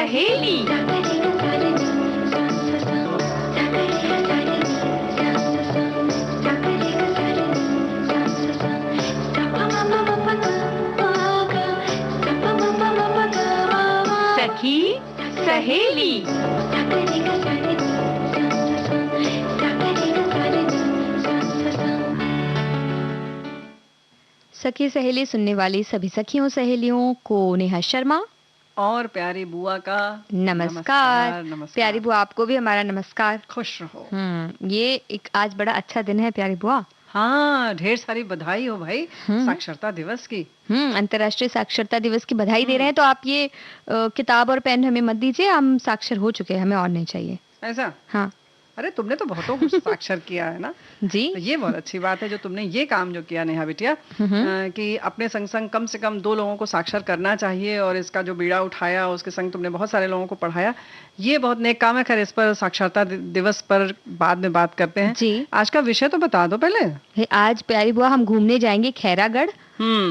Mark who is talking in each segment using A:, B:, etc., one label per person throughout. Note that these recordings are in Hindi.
A: सहेली। सखी सहेली।
B: सखी सहेली सुनने वाली सभी सखियों सहेलियों को नेहा शर्मा
C: और प्यारी बुआ का
B: नमस्कार। प्यारी बुआ आपको भी हमारा नमस्कार।
C: खुश रहो।
B: ये एक आज बड़ा अच्छा दिन है प्यारी बुआ।
C: हाँ, ढेर सारी बधाई हो भाई साक्षरता दिवस की।
B: अंतर्राष्ट्रीय साक्षरता दिवस की बधाई दे रहे हैं। तो आप ये किताब और पेन हमें मत दीजिए, हम साक्षर हो चुके हैं, हमें और नहीं चाहिए।
C: ऐसा?
B: हाँ।
C: अरे तुमने तो बहुतों को साक्षर किया है ना
B: जी।
C: तो ये बहुत अच्छी बात है जो तुमने ये काम जो किया नेहा बिटिया, कि अपने संग संग कम से कम 2 लोगों को साक्षर करना चाहिए और इसका जो बीड़ा उठाया उसके संग तुमने बहुत सारे लोगों को पढ़ाया। ये बहुत नेक काम है। खैर इस पर साक्षरता दिवस पर बाद में बात करते हैं
B: जी।
C: आज का विषय तो बता दो पहले।
B: आज प्यारी बुआ हम घूमने जाएंगे खैरागढ़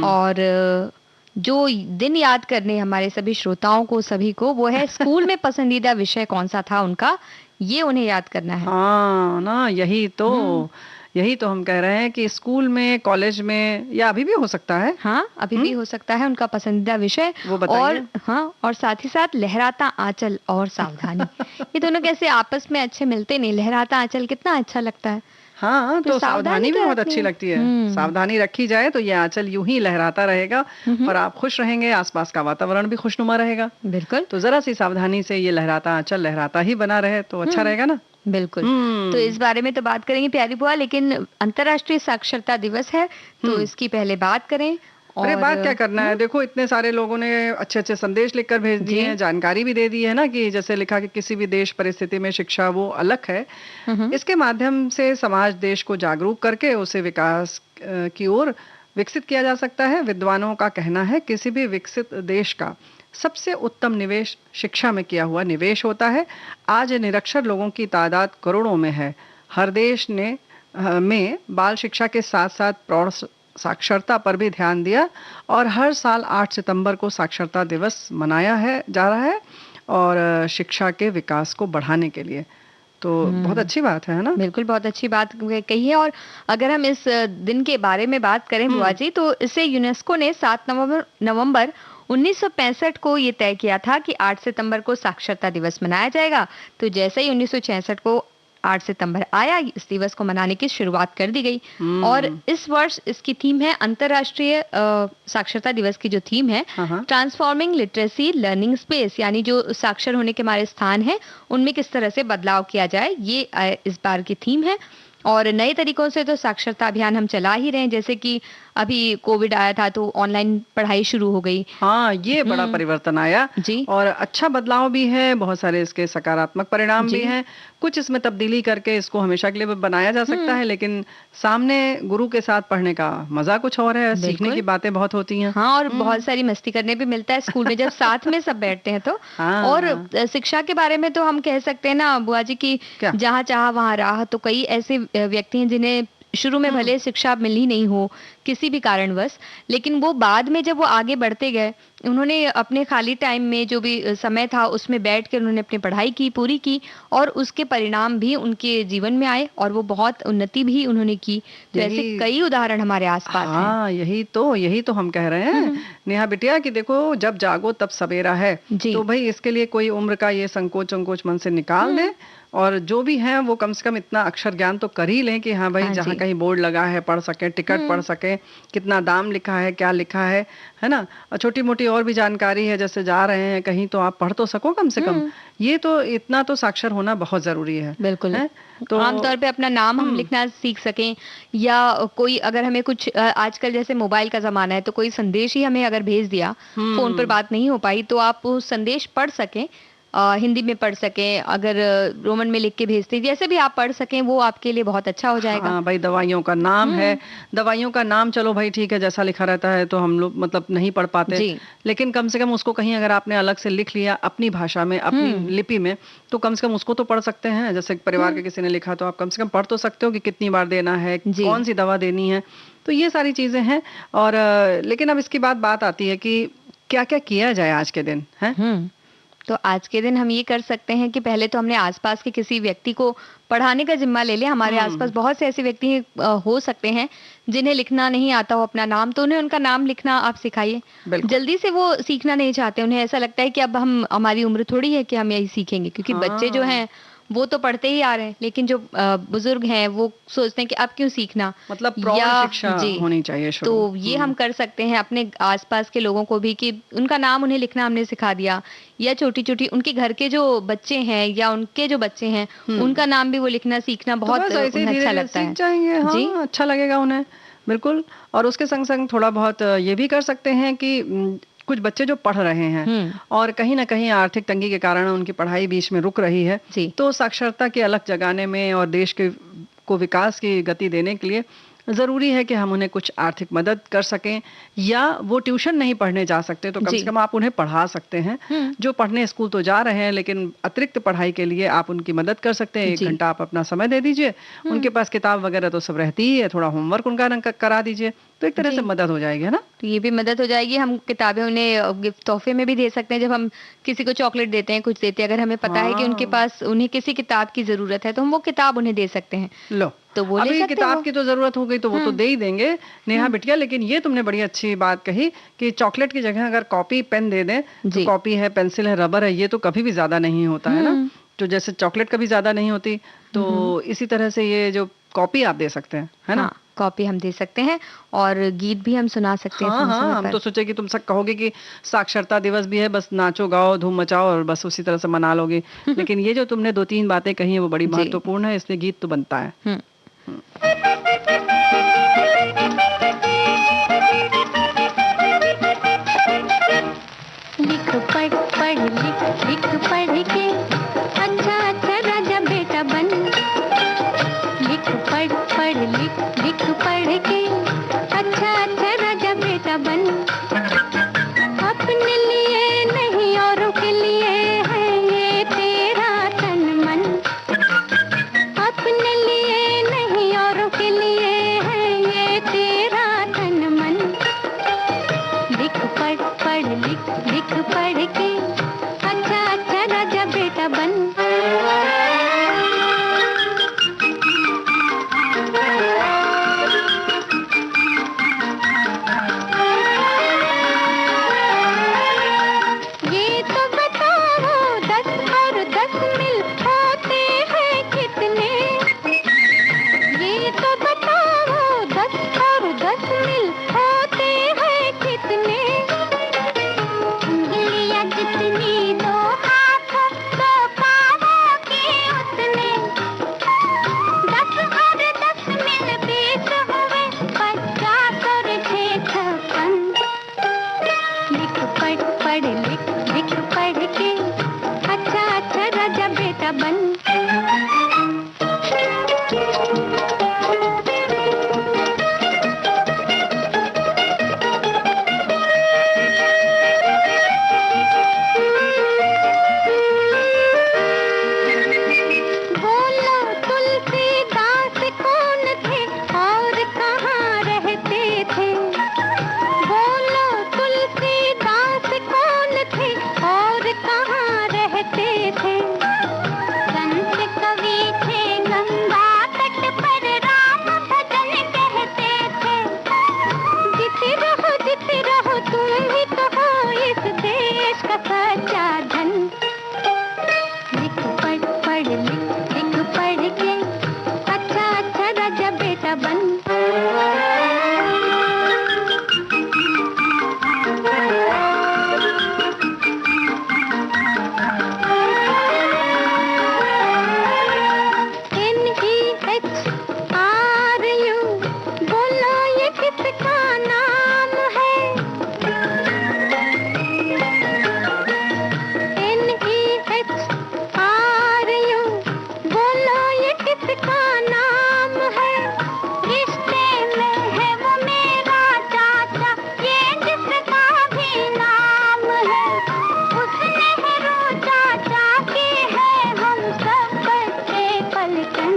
B: और जो दिन याद करने हमारे सभी श्रोताओं को सभी को वो है स्कूल में पसंदीदा विषय कौन सा था उनका, ये उन्हें याद करना है।
C: हाँ ना, यही तो हम कह रहे हैं कि स्कूल में कॉलेज में या अभी भी हो सकता है।
B: हाँ अभी भी हो सकता है उनका पसंदीदा विषय।
C: वो बताइए।
B: और हाँ, और साथ ही साथ लहराता आंचल और सावधानी। ये दोनों कैसे आपस में अच्छे मिलते नहीं। लहराता आंचल कितना अच्छा लगता है।
C: हाँ तो सावधानी भी बहुत अच्छी लगती है। सावधानी रखी जाए तो ये आंचल यूं ही लहराता रहेगा और आप खुश रहेंगे, आसपास का वातावरण भी खुशनुमा रहेगा।
B: बिल्कुल।
C: तो जरा सी सावधानी से ये लहराता आंचल लहराता ही बना रहे तो अच्छा रहेगा ना।
B: बिल्कुल। तो इस बारे में तो बात करेंगे प्यारी बुआ, लेकिन अंतर्राष्ट्रीय साक्षरता दिवस है तो इसकी पहले बात करें।
C: अरे बात क्या करना है, देखो इतने सारे लोगों ने अच्छे अच्छे संदेश लिखकर भेज दिए हैं, जानकारी भी दे दी है ना, कि जैसे लिखा कि किसी भी देश परिस्थिति में शिक्षा वो अलग है। इसके माध्यम से समाज देश को जागरूक करके उसे विकास की ओर विकसित किया जा सकता है। विद्वानों का कहना है किसी भी विकसित देश का सबसे उत्तम निवेश शिक्षा में किया हुआ निवेश होता है। आज निरक्षर लोगों की तादाद करोड़ों में है। हर देश ने में बाल शिक्षा के साथ साथ प्रौढ़ साक्षरता पर भी ध्यान दिया और हर साल 8 सितंबर को साक्षरता दिवस मनाया जा रहा है और शिक्षा के विकास को बढ़ाने के लिए। तो बहुत अच्छी बात है ना।
B: बिल्कुल बहुत अच्छी बात कही है। और अगर हम इस दिन के बारे में बात करें बुआ जी, तो इसे यूनेस्को ने 7 नवंबर 1965 को ये तय किया था कि 8 सितंबर को साक्षरता दिवस मनाया जाएगा। तो जैसे ही 1966 को 8 सितंबर आया, इस दिवस को मनाने की शुरुआत कर दी गई। और इस वर्ष इसकी थीम है अंतर्राष्ट्रीय साक्षरता दिवस की जो थीम है ट्रांसफॉर्मिंग लिटरेसी लर्निंग स्पेस, यानी जो साक्षर होने के हमारे स्थान है उनमें किस तरह से बदलाव किया जाए, ये इस बार की थीम है। और नए तरीकों से तो साक्षरता अभियान हम चला ही रहे हैं, जैसे कि अभी कोविड आया था तो ऑनलाइन पढ़ाई शुरू हो गई।
C: हाँ, ये बड़ा परिवर्तन आया
B: जी।
C: और अच्छा बदलाव भी है, बहुत सारे इसके सकारात्मक परिणाम भी हैं। कुछ इसमें तब्दीली करके इसको हमेशा के लिए बनाया जा सकता है, लेकिन सामने गुरु के साथ पढ़ने का मजा कुछ और है, सीखने की बातें बहुत होती हैं।
B: हाँ, और बहुत सारी मस्ती करने भी मिलता है स्कूल में जब साथ में सब बैठते हैं तो। और शिक्षा के बारे में तो हम कह सकते हैं ना बुआ जी की जहाँ चाह वहाँ राह। तो कई ऐसे व्यक्ति हैं जिन्हें शुरू में भले शिक्षा मिली नहीं हो किसी भी कारणवश, लेकिन वो बाद में जब वो आगे बढ़ते गए, उन्होंने अपने खाली टाइम में जो भी समय था उसमें बैठ कर उन्होंने अपनी पढ़ाई की, पूरी की और उसके परिणाम भी उनके जीवन में आए और वो बहुत उन्नति भी उन्होंने की। तो ऐसे कई उदाहरण हमारे आसपास हैं।
C: हाँ, यही तो हम कह रहे हैं नेहा बिटिया कि देखो जब जागो तब सवेरा है। तो भाई इसके लिए कोई उम्र का ये संकोच मन से निकाल दें और जो भी है वो कम से कम इतना अक्षर ज्ञान तो कर ही लें कि हाँ भाई जहाँ कहीं बोर्ड लगा है पढ़ सके, टिकट पढ़ सके, कितना दाम लिखा है, क्या लिखा है ना। और छोटी मोटी और भी जानकारी है, जैसे जा रहे हैं कहीं तो आप पढ़ तो सको कम से कम। ये तो इतना तो साक्षर होना बहुत जरूरी है।
B: बिल्कुल है? तो आमतौर पे अपना नाम हम लिखना सीख सकें, या कोई अगर हमें कुछ आजकल जैसे मोबाइल का जमाना है तो कोई संदेश ही हमें अगर भेज दिया, फोन पर बात नहीं हो पाई, तो आप वो संदेश पढ़ सकें, हिंदी में पढ़ सकें, अगर रोमन में लिख के भेजते जैसे भी आप पढ़ सकें, वो आपके लिए बहुत अच्छा हो जाएगा।
C: हाँ भाई, दवाइयों का नाम है, दवाइयों का नाम चलो भाई ठीक है, जैसा लिखा रहता है तो हम लोग मतलब नहीं पढ़ पाते, लेकिन कम से कम उसको कहीं अगर आपने अलग से लिख लिया अपनी भाषा में, अपनी लिपि में, तो कम से कम उसको तो पढ़ सकते हैं। जैसे परिवार के किसी ने लिखा तो आप कम से कम पढ़ तो सकते हो कि कितनी बार देना है, कौन सी दवा देनी है। तो ये सारी चीजें हैं। और लेकिन अब इसकी बात आती है कि क्या क्या किया जाए आज के दिन है।
B: तो आज के दिन हम ये कर सकते हैं कि पहले तो हमने आसपास के किसी व्यक्ति को पढ़ाने का जिम्मा ले लिया। हमारे आसपास बहुत से ऐसे व्यक्ति हो सकते हैं जिन्हें लिखना नहीं आता हो अपना नाम, तो उन्हें उनका नाम लिखना आप सिखाइए। जल्दी से वो सीखना नहीं चाहते, उन्हें ऐसा लगता है कि अब हमारी उम्र थोड़ी है कि हम यही सीखेंगे, क्योंकि बच्चे जो हैं वो तो पढ़ते ही आ रहे हैं, लेकिन जो बुजुर्ग हैं वो सोचते हैं कि अब क्यों सीखना,
C: मतलब प्रौढ़ शिक्षा होनी चाहिए शुरू।
B: तो ये हम कर सकते हैं अपने आसपास के लोगों को भी कि उनका नाम उन्हें लिखना हमने सिखा दिया, या छोटी छोटी उनके घर के जो बच्चे हैं या उनके जो बच्चे हैं उनका नाम भी वो लिखना सीखना बहुत अच्छा लगता है।
C: सीख जाएंगे, हाँ, अच्छा लगेगा उन्हें, बिल्कुल। और उसके संग संग थोड़ा बहुत ये भी कर सकते हैं कि कुछ बच्चे जो पढ़ रहे हैं और कहीं ना कहीं आर्थिक तंगी के कारण उनकी पढ़ाई बीच में रुक रही है, तो साक्षरता की अलख जगाने में और देश के को विकास की गति देने के लिए जरूरी है कि हम उन्हें कुछ आर्थिक मदद कर सकें, या वो ट्यूशन नहीं पढ़ने जा सकते तो कम से कम आप उन्हें पढ़ा सकते हैं। जो पढ़ने स्कूल तो जा रहे हैं लेकिन अतिरिक्त पढ़ाई के लिए आप उनकी मदद कर सकते हैं। 1 घंटा आप अपना समय दे दीजिए, उनके पास किताब वगैरह तो सब रहती ही है, थोड़ा होमवर्क उनका करा दीजिए, तो एक तरह से मदद हो जाएगी, है ना।
B: तो ये भी मदद हो जाएगी। हम किताबें उन्हें गिफ्ट तोहफे में भी दे सकते हैं। जब हम किसी को चॉकलेट देते हैं, कुछ देते हैं, अगर हमें पता है कि उनके पास उन्हें किसी किताब की जरूरत है तो हम वो किताब उन्हें दे सकते हैं।
C: लो,
B: तो वो
C: अभी किताब की तो जरूरत हो गई तो वो तो दे ही देंगे नेहा बिटिया, लेकिन ये तुमने बड़ी अच्छी बात कही कि चॉकलेट की जगह अगर कॉपी पेन दे दें, तो कॉपी है, पेंसिल है, रबर है, ये तो कभी भी ज्यादा नहीं होता है ना। तो जैसे चॉकलेट कभी ज्यादा नहीं होती, तो इसी तरह से ये जो कॉपी आप दे सकते हैं, है ना।
B: कॉपी हम दे सकते हैं और गीत भी हम सुना सकते हैं।
C: हाँ, हम तो सोचे कि तुम सब कहोगे कि साक्षरता दिवस भी है, बस नाचो गाओ धूम मचाओ और बस उसी तरह से मना लोगे। लेकिन ये जो तुमने 2-3 बातें कही है वो बड़ी महत्वपूर्ण है, इसलिए गीत तो बनता है।
A: लिख पढ़ पढ़ लिख लिख पढ़ के अच्छा अच्छा राजा बेटा बन। लिख पढ़ पढ़ लिख लिख पढ़ के अच्छा अच्छा राजा बेटा बन। अपने लिए नहीं औरों के लिए है ये तेरा तन मन। अपने लिए नहीं औरों के लिए है ये तेरा तन मन। लिख पढ़ पढ़ लिख लिख पढ़ के अच्छा अच्छा राजा बेटा बन। ये तो बताओ 10 और 10 मिल होते हैं कितने। ये तो बताओ 10 और 10 मिल होते हैं कितने। उंगलियां जितनी दो हाथों दो पाँवों की उतने। 10 और 10 मिल 20 हुए 50 और 6 56। लिख पढ़ पढ़ लिख लिख पढ़ के अच्छा अच्छा राजा बेटा बन। बोलो तुलसीदास कौन थे और कहाँ रहते थे। बोलो तुलसीदास कौन थे और कहाँ रहते थे। संत कवि थे गंगा तट पर राम भजन कहते थे। जीते रहो तुम ही तो हो इस देश का सच्चा धन। लिख पढ़ पढ़ लिख लिख पढ़ के अच्छा अच्छा राजा बेटा बन। NEHRU बोलो ये किसका नाम है। NEHRU बोलो ये किसका नाम है। रिश्ते में है वो मेरा चाचा ये जिसका भी नाम है। उस नेहरू चाचा के है हम सब बच्चे पलटन।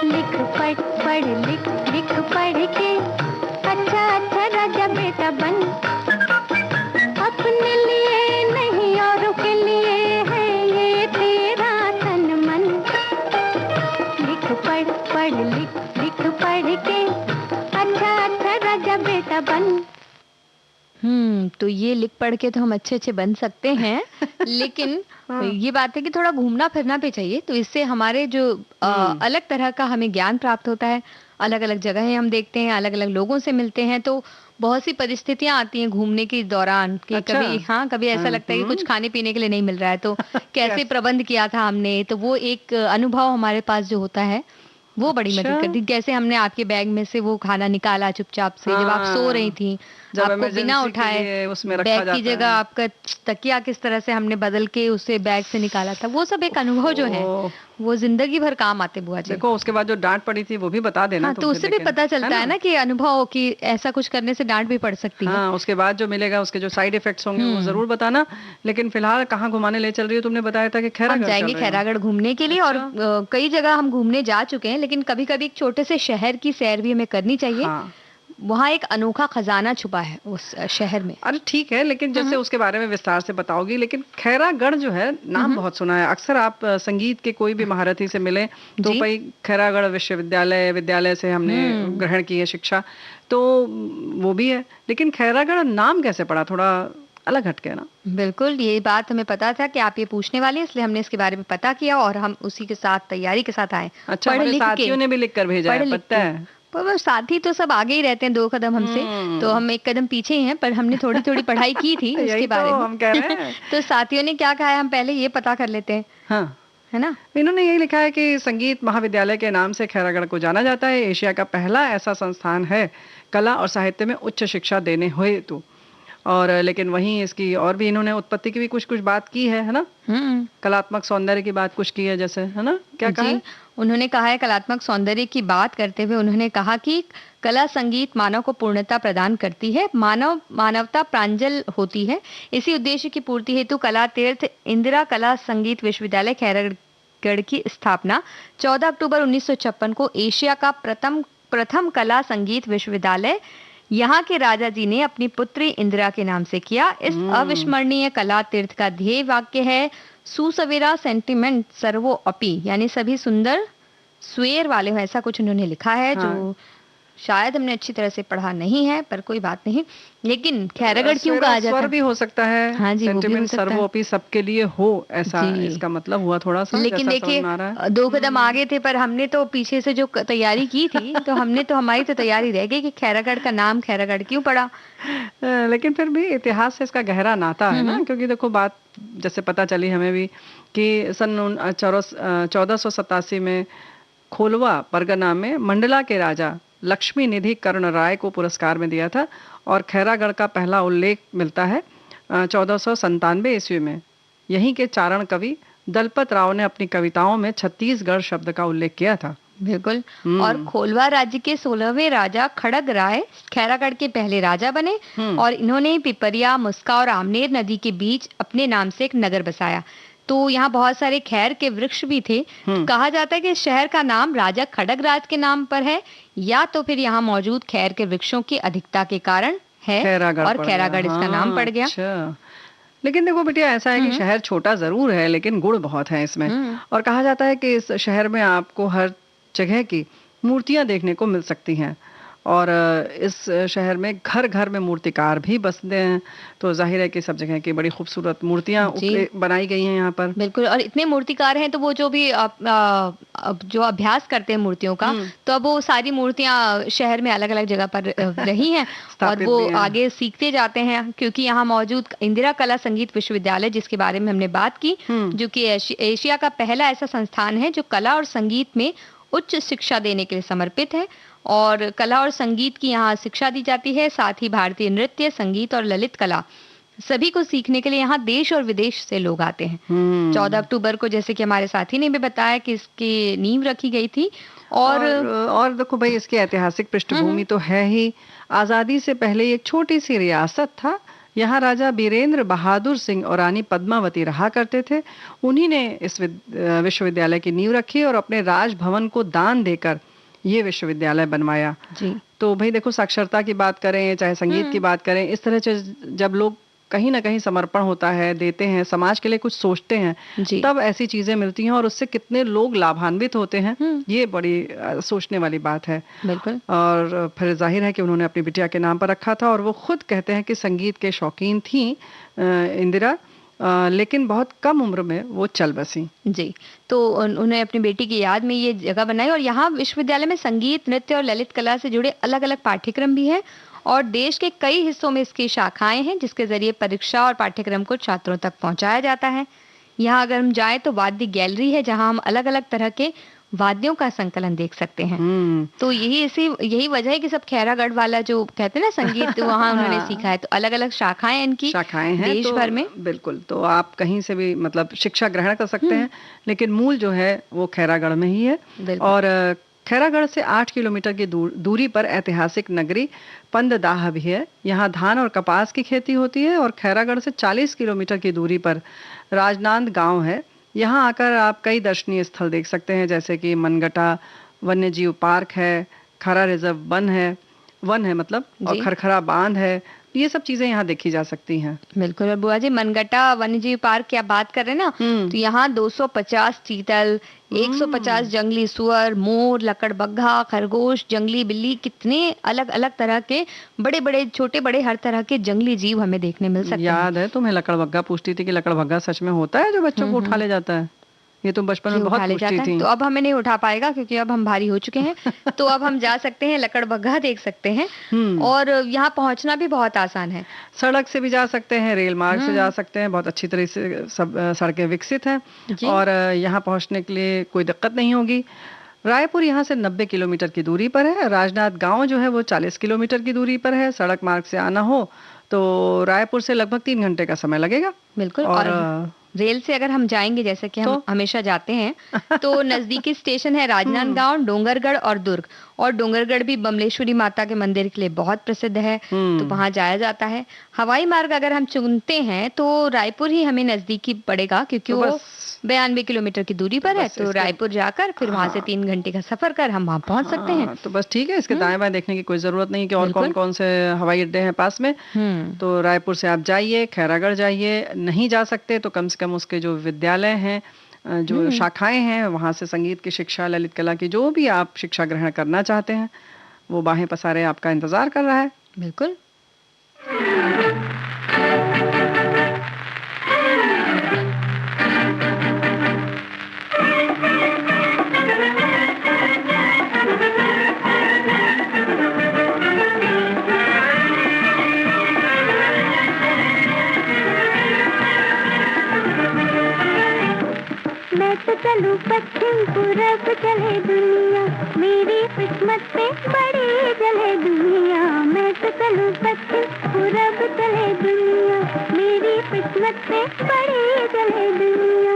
A: लिख पढ़ पढ़ लिख लिख पढ़ के अच्छा अच्छा राजा बेटा बन। अपने लिए नहीं औरों पढ़ लिख लिख पढ़ के अच्छा अच्छा राजा बेटा बन।
B: तो ये लिख पढ़ के तो हम अच्छे अच्छे बन सकते हैं, लेकिन ये बात है कि थोड़ा घूमना फिरना भी चाहिए, तो इससे हमारे जो अलग तरह का हमें ज्ञान प्राप्त होता है, अलग अलग जगहें हम देखते हैं, अलग अलग लोगों से मिलते हैं, तो बहुत सी परिस्थितियां आती हैं घूमने के दौरान कि
C: अच्छा।
B: कभी ऐसा लगता है कि कुछ खाने पीने के लिए नहीं मिल रहा है, तो कैसे प्रबंध किया था हमने, तो वो एक अनुभव हमारे पास जो होता है वो बड़ी मदद करती। जैसे हमने आपके बैग में से वो खाना निकाला चुपचाप से, जब आप सो रही थी, आपको बिना उठाए
C: उसमें रखा
B: बैग
C: जाता
B: की जगह आपका तकिया किस तरह से हमने बदल के उसे बैग से निकाला था, वो सब एक अनुभव जो है वो जिंदगी भर काम आते बुआ जी।
C: देखो उसके बाद जो डांट पड़ी थी वो भी बता देना।
B: हाँ, तो उससे भी पता चलता है ना कि अनुभव कि ऐसा कुछ करने से डांट भी पड़ सकती है।
C: हाँ, उसके बाद जो मिलेगा उसके जो साइड इफेक्ट्स होंगे वो जरूर बताना। लेकिन फिलहाल कहाँ घुमाने ले चल रही हो? तुमने बताया था कि खैरागढ़
B: हम जाएंगे खैरागढ़ घूमने के लिए। और कई जगह हम घूमने जा चुके हैं, लेकिन कभी कभी एक छोटे से शहर की सैर भी हमें करनी चाहिए। वहाँ एक अनोखा खजाना छुपा है उस शहर में।
C: अरे ठीक है, लेकिन जैसे उसके बारे में विस्तार से बताओगी। लेकिन खैरागढ़ जो है नाम बहुत सुना है, अक्सर आप संगीत के कोई भी महारथी से मिले तो भाई खैरागढ़ विद्यालय से हमने ग्रहण की है शिक्षा, तो वो भी है। लेकिन खैरागढ़ नाम कैसे पड़ा? थोड़ा अलग हटके है ना।
B: बिल्कुल, ये बात हमें पता था कि आप ये पूछने वाले हैं, इसलिए हमने इसके बारे में पता किया और हम उसी के साथ तैयारी के साथ आए।
C: अच्छा, हमारे साथियों ने भी लिख कर भेजा है, पता है।
B: पर साथी तो सब आगे ही रहते हैं 2 कदम हमसे, तो हम 1 कदम पीछे ही हैं, पर हमने थोड़ी थोड़ी पढ़ाई की थी उसके बारे में।
C: हम कह रहे हैं।
B: तो साथियों ने क्या कहा है, हम पहले ये पता कर लेते हैं।
C: हाँ,
B: है ना।
C: इन्होंने यही लिखा है कि संगीत महाविद्यालय के नाम से खैरागढ़ को जाना जाता है। एशिया का पहला ऐसा संस्थान है कला और साहित्य में उच्च शिक्षा देने हेतु। और लेकिन वहीं इसकी और भी इन्होंने उत्पत्ति की भी कुछ बात की है ना। कलात्मक सौंदर्य की बात कुछ की है जैसे, है ना। क्या कहा है?
B: उन्होंने कहा है कलात्मक सौंदर्य की बात करते हुए उन्होंने कहा कि कला संगीत मानव को पूर्णता प्रदान करती है, मानवता प्रांजल होती है। इसी उद्देश्य की पूर्ति हेतु कला तीर्थ इंदिरा कला संगीत विश्वविद्यालय खैरागढ़ की स्थापना 14 अक्टूबर 1956 को एशिया का प्रथम कला संगीत विश्वविद्यालय यहाँ के राजा जी ने अपनी पुत्री इंदिरा के नाम से किया। इस अविस्मरणीय कला तीर्थ का ध्येय वाक्य है सुसवेरा सेंटिमेंट सर्वो अपि, यानी सभी सुंदर स्वेर वाले हो, ऐसा कुछ उन्होंने लिखा है। जो शायद हमने अच्छी तरह से पढ़ा नहीं है, पर कोई बात नहीं। लेकिन खैरागढ़ क्यों कहा जाता है?
C: स्वर भी हो सकता है। हाँ जी, सेंटिमेंट सर्वोपि सबके लिए हो, ऐसा इसका मतलब हुआ थोड़ा सा।
B: लेकिन देखिए 2 कदम आगे थे, पर हमने तो पीछे से जो तैयारी की थी तो हमारी तो तैयारी रह गई कि खैरागढ़ का नाम खैरागढ़ क्यों पड़ा।
C: लेकिन फिर भी इतिहास से इसका गहरा नाता है ना, क्योंकि देखो बात जैसे पता चली हमें भी कि सन 1487 में खोलवा परगना में मंडला के राजा लक्ष्मी निधि कर्ण राय को पुरस्कार में दिया था। और खैरागढ़ का पहला उल्लेख मिलता है 1497 ईस्वी में। यहीं के चारण कवि दलपत राव ने अपनी कविताओं में छत्तीसगढ़ शब्द का उल्लेख किया था।
B: बिल्कुल। और खोलवा राज्य के 16वें राजा खड़ग राय खैरागढ़ के पहले राजा बने और इन्होंने पिपरिया, मुस्का और आमनेर नदी के बीच अपने नाम से एक नगर बसाया। तो यहाँ बहुत सारे खैर के वृक्ष भी थे। तो कहा जाता है कि शहर का नाम राजा खड़गराज के नाम पर है, या तो फिर यहाँ मौजूद खैर के वृक्षों की अधिकता के कारण है और खैरागढ़ इसका नाम पड़ गया।
C: अच्छा। लेकिन देखो बेटिया, ऐसा है कि शहर छोटा जरूर है लेकिन गुण बहुत है इसमें। और कहा जाता है कि इस शहर में आपको हर जगह की मूर्तियां देखने को मिल सकती हैं। और इस शहर में घर घर में मूर्तिकार भी बसते हैं, तो जाहिर है कि सब जगह की बड़ी खूबसूरत मूर्तियां बनाई गई हैं यहाँ पर।
B: बिल्कुल। और इतने मूर्तिकार हैं तो वो जो भी जो अभ्यास करते हैं मूर्तियों का, तो अब वो सारी मूर्तियां शहर में अलग अलग जगह पर रही हैं और वो आगे सीखते जाते हैं, क्योंकि यहाँ मौजूद इंदिरा कला संगीत विश्वविद्यालय जिसके बारे में हमने बात की, जो कि एशिया का पहला ऐसा संस्थान है जो कला और संगीत में उच्च शिक्षा देने के लिए समर्पित है। और कला और संगीत की यहाँ शिक्षा दी जाती है। साथ ही भारतीय नृत्य, संगीत और ललित कला सभी को सीखने के लिए यहाँ देश और विदेश से लोग आते हैं। 14 अक्टूबर को, जैसे कि हमारे साथी ने भी बताया, कि इसकी नींव रखी गई थी।
C: और देखो भाई, इसकी ऐतिहासिक पृष्ठभूमि तो है ही। आजादी से पहले एक छोटी सी रियासत था। यहाँ राजा बीरेंद्र बहादुर सिंह और रानी पद्मावती रहा करते थे। उन्हीं ने इस विश्वविद्यालय की नींव रखी और अपने राजभवन को दान देकर ये विश्वविद्यालय बनवाया जी। तो भाई देखो, साक्षरता की बात करें चाहे संगीत की बात करें, इस तरह से जब लोग कहीं ना कहीं समर्पण होता है, देते हैं, समाज के लिए कुछ सोचते हैं,
B: जी।
C: तब ऐसी चीजें मिलती हैं और उससे कितने लोग लाभान्वित होते हैं, ये बड़ी सोचने वाली बात है।
B: बिल्कुल।
C: और फिर जाहिर है कि उन्होंने अपनी बिटिया के नाम पर रखा था और वो खुद कहते हैं कि संगीत के शौकीन थी इंदिरा, लेकिन बहुत कम उम्र में वो चल बसी।
B: जी, तो उन्हें अपनी बेटी की याद में ये जगह बनाई और यहाँ विश्वविद्यालय में संगीत, नृत्य और ललित कला से जुड़े अलग-अलग पाठ्यक्रम भी हैं और देश के कई हिस्सों में इसकी शाखाएं हैं जिसके जरिए परीक्षा और पाठ्यक्रम को छात्रों तक पहुंचाया जाता है। यहाँ अगर हम जाएं तो वाद्य गैलरी है जहाँ हम अलग-अलग तरह के वाद्यों का संकलन देख सकते हैं। तो यही वजह है कि सब खैरागढ़ वाला जो कहते हैं ना संगीत वहाँ उन्होंने सीखा है। तो अलग-अलग शाखाएं इनकी
C: शाखाएं हैं
B: देश
C: तो
B: भर में।
C: बिल्कुल, तो आप कहीं से भी मतलब शिक्षा ग्रहण कर सकते हैं, लेकिन मूल जो है वो खैरागढ़ में ही है। और खैरागढ़ से 8 किलोमीटर की दूरी पर ऐतिहासिक नगरी पंददाह भी है। यहाँ धान और कपास की खेती होती है। और खैरागढ़ से 40 किलोमीटर की दूरी पर राजनांद गांव है। यहाँ आकर आप कई दर्शनीय स्थल देख सकते हैं, जैसे कि मनगटा वन्यजीव पार्क है, खरा रिजर्व वन है मतलब, और खरखरा बांध है। ये सब चीजें यहाँ देखी जा सकती हैं।
B: बिल्कुल। और बुआ जी, मनगटा वन्यजीव पार्क की आप बात कर रहे हैं ना, तो यहाँ 250 चीतल, 150 जंगली सुअर, मोर, लकड़बग्घा, खरगोश, जंगली बिल्ली, कितने अलग अलग तरह के बड़े बड़े छोटे बड़े हर तरह के जंगली जीव हमें देखने मिल सकते हैं।
C: याद है तुम्हें लकड़बग्घा पूछती थी कि लकड़बग्घा सच में होता है जो बच्चों को उठा ले जाता है? ये तुम बचपन में बहुत पूछती थी।
B: तो अब हमें नहीं उठा पाएगा क्योंकि अब हम भारी हो चुके हैं। तो अब हम जा सकते हैं, लकड़बग्घा देख सकते हैं और यहाँ पहुँचना भी बहुत आसान है।
C: सड़क से भी जा सकते हैं, रेल मार्ग से जा सकते हैं, बहुत अच्छी तरह से सब सड़कें विकसित हैं और यहाँ पहुँचने के लिए कोई दिक्कत नहीं होगी। रायपुर यहाँ से 90 किलोमीटर की दूरी पर है। राजनाथ गांव जो है वो 40 किलोमीटर की दूरी पर है। सड़क मार्ग से आना हो तो रायपुर से लगभग 3 घंटे का समय लगेगा।
B: बिल्कुल। और रेल से अगर हम जाएंगे, जैसे कि हम हमेशा जाते हैं, तो नजदीकी स्टेशन है राजनांदगांव, डोंगरगढ़ और दुर्ग। और डोंगरगढ़ भी बमलेश्वरी माता के मंदिर के लिए बहुत प्रसिद्ध है, तो वहां जाया जाता है। हवाई मार्ग अगर हम चुनते हैं तो रायपुर ही हमें नजदीकी पड़ेगा क्योंकि वो 92 किलोमीटर की दूरी पर है। तो रायपुर जाकर फिर वहां से 3 घंटे का सफर कर हम वहां पहुंच सकते हैं।
C: तो बस ठीक है, इसके दाएं बाएं देखने की कोई जरूरत नहीं कि और कौन कौन से हवाई अड्डे हैं पास में। तो रायपुर से आप जाइए, खैरागढ़ जाइए, नहीं जा सकते तो कम से कम उसके जो विद्यालय हैं, जो शाखाएं हैं, वहां से संगीत की शिक्षा, ललित कला की जो भी आप शिक्षा ग्रहण करना चाहते हैं, वो बाहें पसारे आपका इंतजार कर रहा है।
B: बिल्कुल।
A: चलूं पश्चिम पूरब चले दुनिया, मेरी किस्मत पे बड़ी जले दुनिया। मैं तो चलूं पश्चिम पूरब चले दुनिया, मेरी किस्मत पे बड़ी जले दुनिया।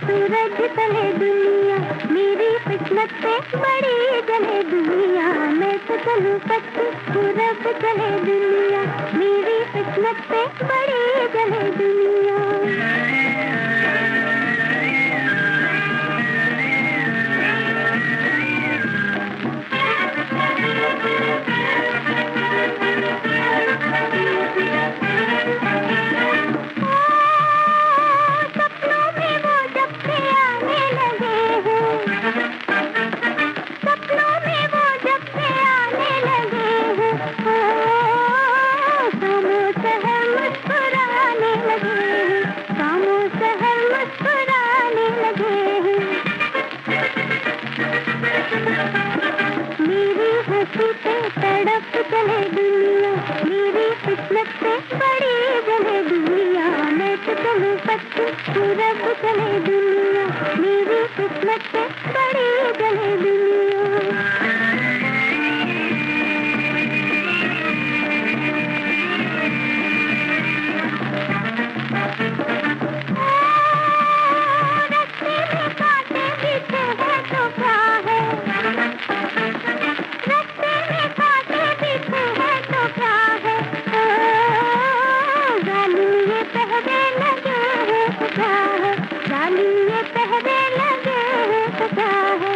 A: सूरज तले दुनिया, मेरी किस्मत पे बड़ी जले दुनिया। मैं तो चलूं पश्चिम पूरब चले दुनिया, मेरी किस्मत पे बड़ी जले दुनिया। क्या है, जानी ये पहरे लगे हैं तो क्या है।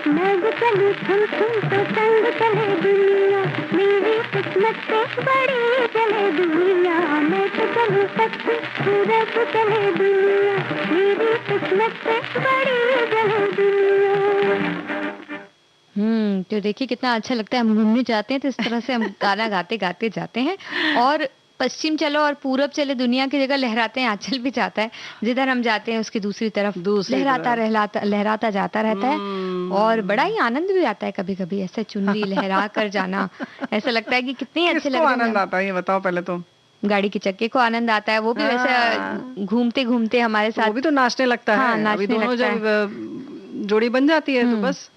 A: मैं जो चलूं थम थम तो संग चले दुनिया, मेरी किस्मत पे बड़ी चले दुनिया। मैं तो चलूं सकती सूरज चले दुनिया, मेरी किस्मत पे बड़ी चले दुनिया।
B: तो देखिए कितना अच्छा लगता है, हम घूमने जाते हैं तो इस तरह से हम गाना गाते गाते जाते हैं। और पश्चिम चलो और पूरब चले, दुनिया की जगह लहराते हैं आंचल भी जाता है, जिधर हम जाते हैं उसकी दूसरी तरफ लहराता जाता रहता है। और बड़ा ही आनंद भी आता है कभी कभी ऐसे चुनरी लहरा कर जाना, ऐसा लगता है कि कितने अच्छे लग रहे हैं।
C: आनंद आता है ये बताओ पहले तो।
B: गाड़ी के चक्के को आनंद आता है, वो भी वैसे घूमते घूमते हमारे साथ,
C: वो भी तो नाचने लगता है।
B: नाचने
C: अभी दोनों
B: लगता
C: जब जोड़ी बन जाती है तो बस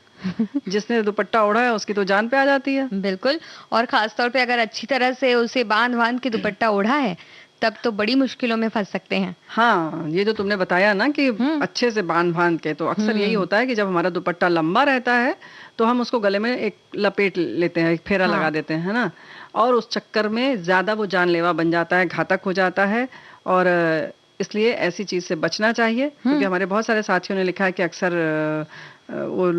C: जिसने दुपट्टा ओढ़ा है उसकी तो जान पे आ जाती है।
B: बिल्कुल। और खास तौर पे अगर अच्छी तरह से उसे बांध बांध के दुपट्टा ओढ़ा है तब तो बड़ी मुश्किलों में फंस सकते हैं।
C: हाँ, ये जो तुमने बताया ना कि अच्छे से बांध बांध के, तो अक्सर यही होता है कि जब हमारा दुपट्टा लंबा रहता है तो हम उसको गले में एक लपेट लेते हैं, एक फेरा लगा देते हैं, है ना। और उस चक्कर में ज्यादा वो जानलेवा बन जाता है, घातक हो जाता है। और इसलिए ऐसी चीज से बचना चाहिए, क्योंकि हमारे बहुत सारे साथियों ने लिखा है कि अक्सर वो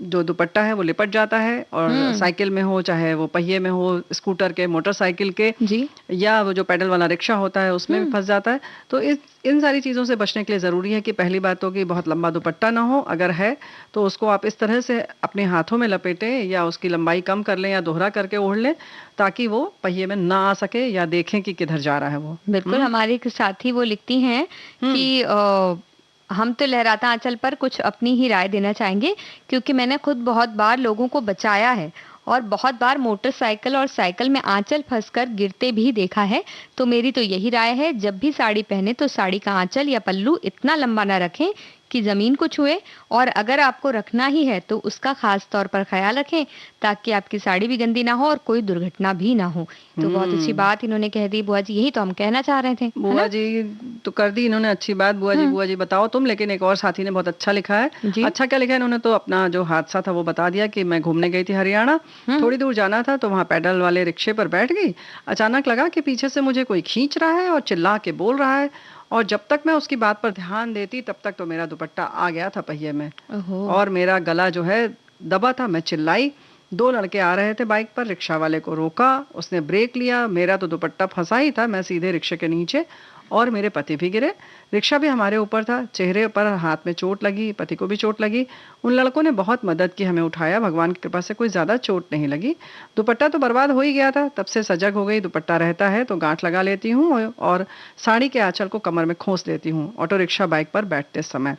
C: जो दुपट्टा है वो लिपट जाता है, और साइकिल में हो, चाहे वो पहिए में हो, स्कूटर के, मोटरसाइकिल के
B: जी,
C: या वो जो पैडल वाला रिक्शा होता है उसमें भी फंस जाता है। तो इन सारी चीजों से बचने के लिए जरूरी है कि पहली बात तो कि बहुत लंबा दुपट्टा ना हो, अगर है तो उसको आप इस तरह से अपने हाथों में लपेटें या उसकी लंबाई कम कर लें या दोहरा करके ओढ़ लें, ताकि वो पहिए में ना आ सके या देखें कि किधर जा रहा है वो।
B: बिल्कुल। हमारी एक साथी वो लिखती हैं कि हम तो लहराता आंचल पर कुछ अपनी ही राय देना चाहेंगे, क्योंकि मैंने खुद बहुत बार लोगों को बचाया है और बहुत बार मोटरसाइकिल और साइकिल में आंचल फंसकर गिरते भी देखा है। तो मेरी तो यही राय है, जब भी साड़ी पहने तो साड़ी का आंचल या पल्लू इतना लंबा ना रखें कि जमीन को छुए, और अगर आपको रखना ही है तो उसका खास तौर पर ख्याल रखें ताकि आपकी साड़ी भी गंदी ना हो और कोई दुर्घटना भी ना हो। तो बहुत अच्छी बात इन्होंने कह दी बुआ जी, यही तो हम कहना चाह रहे थे।
C: बुआ जी तो कर दी इन्होंने अच्छी बात। बुआ जी बताओ तुम। लेकिन एक और साथी ने बहुत अच्छा लिखा है। अच्छा क्या लिखा है इन्होंने, तो अपना जो हादसा था वो बता दिया कि मैं घूमने गई थी हरियाणा, थोड़ी दूर जाना था तो वहाँ पैडल वाले रिक्शे पर बैठ गई। अचानक लगा कि पीछे से मुझे कोई खींच रहा है और चिल्ला के बोल रहा है, और जब तक मैं उसकी बात पर ध्यान देती तब तक तो मेरा दुपट्टा आ गया था पहिए में और मेरा गला जो है दबा था। मैं चिल्लाई। 2 लड़के आ रहे थे बाइक पर, रिक्शा वाले को रोका, उसने ब्रेक लिया, मेरा तो दुपट्टा फंसा ही था, मैं सीधे रिक्शे के नीचे, और मेरे पति भी गिरे। रिक्शा भी हमारे ऊपर था, चेहरे पर हाथ में चोट लगी, पति को भी चोट लगी। उन लड़कों ने बहुत मदद की, हमें उठाया, भगवान की कृपा से कोई ज्यादा चोट नहीं लगी। दुपट्टा तो बर्बाद हो ही गया था, तब से सजग हो गई। दुपट्टा रहता है तो गांठ लगा लेती हूँ और साड़ी के आंचल को कमर में खोस लेती हूँ ऑटो रिक्शा बाइक पर बैठते समय।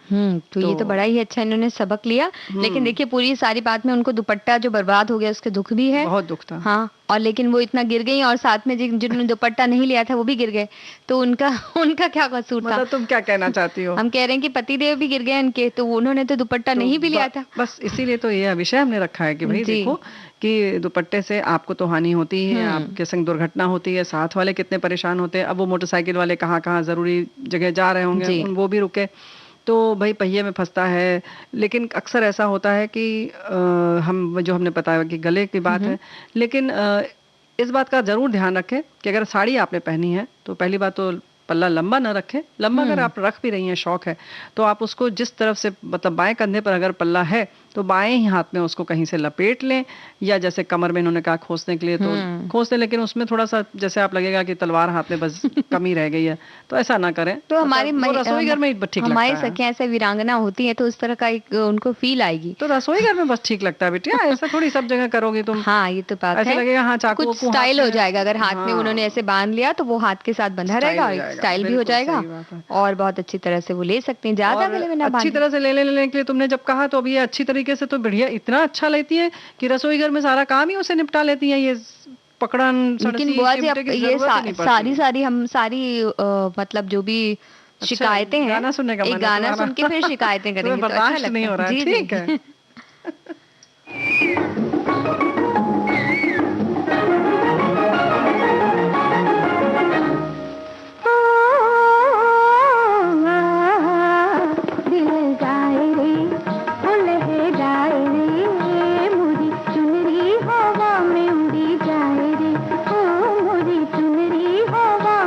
B: तो ये तो बड़ा ही अच्छा इन्होंने सबक लिया। लेकिन देखिए पूरी सारी बात में उनको दुपट्टा जो बर्बाद हो गया उसके दुख भी है,
C: बहुत दुख था।
B: हाँ, और लेकिन वो इतना गिर गई और साथ में जिन्होंने दुपट्टा नहीं लिया था वो भी गिर गए, तो उनका क्या कसूर था?
C: मतलब तुम क्या कहना चाहती हो?
B: हम कह रहे हैं कि पतिदेव भी गिर गए इनके, तो उन्होंने तो दुपट्टा नहीं भी लिया था।
C: बस इसीलिए तो ये विषय हमने रखा है कि भाई देखो कि दुपट्टे से आपको तो हानि होती है, आपके संग दुर्घटना होती है, साथ वाले कितने परेशान होते हैं। अब वो मोटरसाइकिल वाले कहाँ कहाँ जरूरी जगह जा रहे होंगे, वो भी रुके तो भाई पहिए में फंसता है। लेकिन अक्सर ऐसा होता है कि हम जो हमने बताया कि गले की बात है, लेकिन इस बात का जरूर ध्यान रखें कि अगर साड़ी आपने पहनी है तो पहली बात तो पल्ला लंबा ना रखें। लंबा अगर आप रख भी रही हैं, शौक है, तो आप उसको जिस तरफ से, मतलब बाएं कंधे पर अगर पल्ला है तो बाएं ही हाथ में उसको कहीं से लपेट लें, या जैसे कमर में इन्होंने कहा खोसने के लिए तो खोस लें, लेकिन उसमें थोड़ा सा जैसे आप लगेगा कि तलवार हाथ में बस कमी रह गई है, तो ऐसा ना करें।
B: तो हमारी
C: रसोई घर में ठीक लगता है।
B: हमारी सखियां ऐसे वीरांगना होती है तो उस तरह का एक उनको फील आएगी,
C: तो रसोई घर में बस ठीक लगता है बेटिया, ऐसा थोड़ी सब जगह करोगे तुम।
B: हाँ ये तो बात है,
C: ऐसे लगेगा हाँ चाकू
B: कुछ स्टाइल हो जाएगा। अगर हाथ में उन्होंने ऐसे बांध लिया तो वो हाथ के साथ बंधा रहेगा, स्टाइल भी हो जाएगा और बहुत अच्छी तरह से वो ले सकते हैं, ज्यादा गले में ना बांधे।
C: अच्छी तरह से लेने के लिए तुमने जब कहा तो अब ये अच्छी तरीके से तो बढ़िया, इतना अच्छा लेती है कि रसोई घर में सारा काम ही उसे निपटा लेती है। ये पकड़न,
B: लेकिन बुआ जी ये सारी हम सारी मतलब जो भी शिकायतें हैं,
C: गाना सुनने का मन है,
B: गाना सुन के फिर शिकायतें करेंगे तो अच्छा लगता
C: नहीं हो रहा है। ठीक है।
A: हवा में उड़ी जाए रे, ओ मोरी चुनरी हवा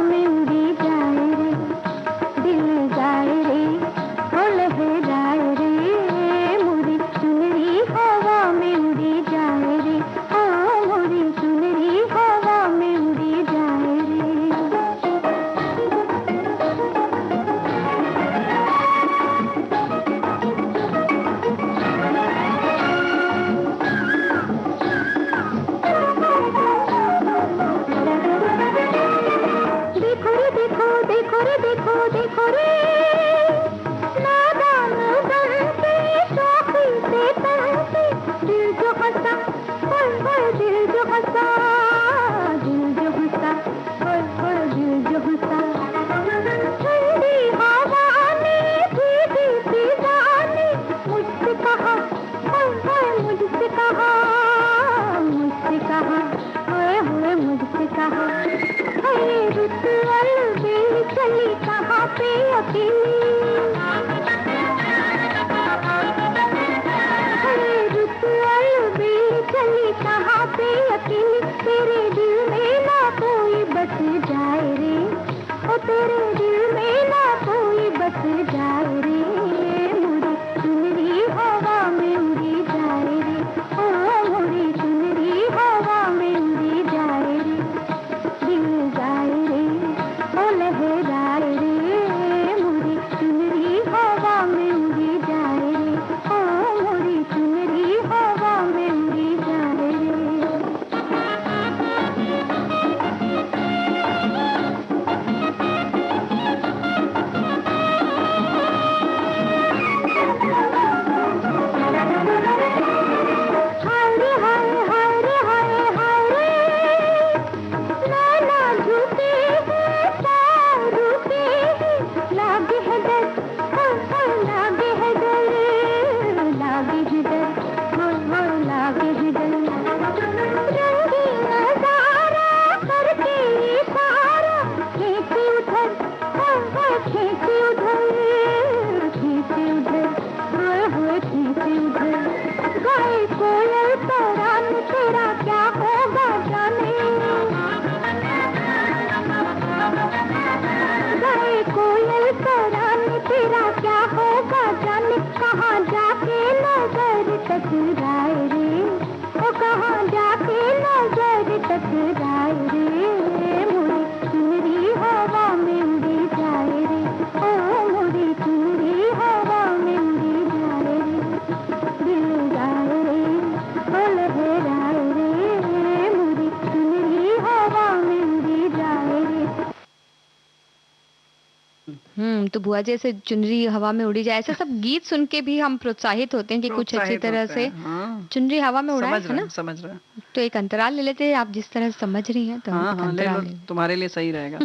A: देखो रे देखो देखो रे नादान बनते शौकी से तनते दिल जो हंसा होए दिल जो हंसा दिल जो हंसा होए दिल जो हंसा ठंडी हवा ने भीगी फिजा ने मुझसे कहा होए मुझसे कहा मुझसे कहा अरे रुत अलबेल चली कहाँ पे अकेली अरे रुत अलबेल चली कहाँ पे अकेली तेरे दिल में ना कोई बस जाए रे ओ तेरे दिल में ना कोई बस जाए रे मुड़ी चुनरी हवा में उड़ी जाए रे ओ मुड़ी चुनरी हवा में उड़ी जाए रे दिल जाए रे ओ लहराए रे मुड़ी चुनरी हवा में उड़ी जाए रे ओ मुड़ी चुनरी हवा में उड़ी जाए रे टकराए रे ओ कहाँ जाके नजर टकराए रे मुड़ी चुनरी हवा में उड़ी जाए रे ओ मुड़ी चुनरी हवा में उड़ी जाए रे दिल जाए रे ओ लहराए रे मुड़ी चुनरी हवा में उड़ी जाए रे।
B: तो बुआ जी ऐसे चुनरी हवा में उड़ी जाए ऐसे सब गीत सुन के भी हम प्रोत्साहित होते हैं कि कुछ अच्छी तरह से चुनरी हवा में उड़ाए, है ना?
C: समझ रहे हैं।
B: तो एक अंतराल ले लेते हैं, आप जिस तरह से समझ रही हैं तो हम एक
C: हाँ ले लो,
B: अंतराल ले लें।
C: तुम्हारे लिए सही रहेगा।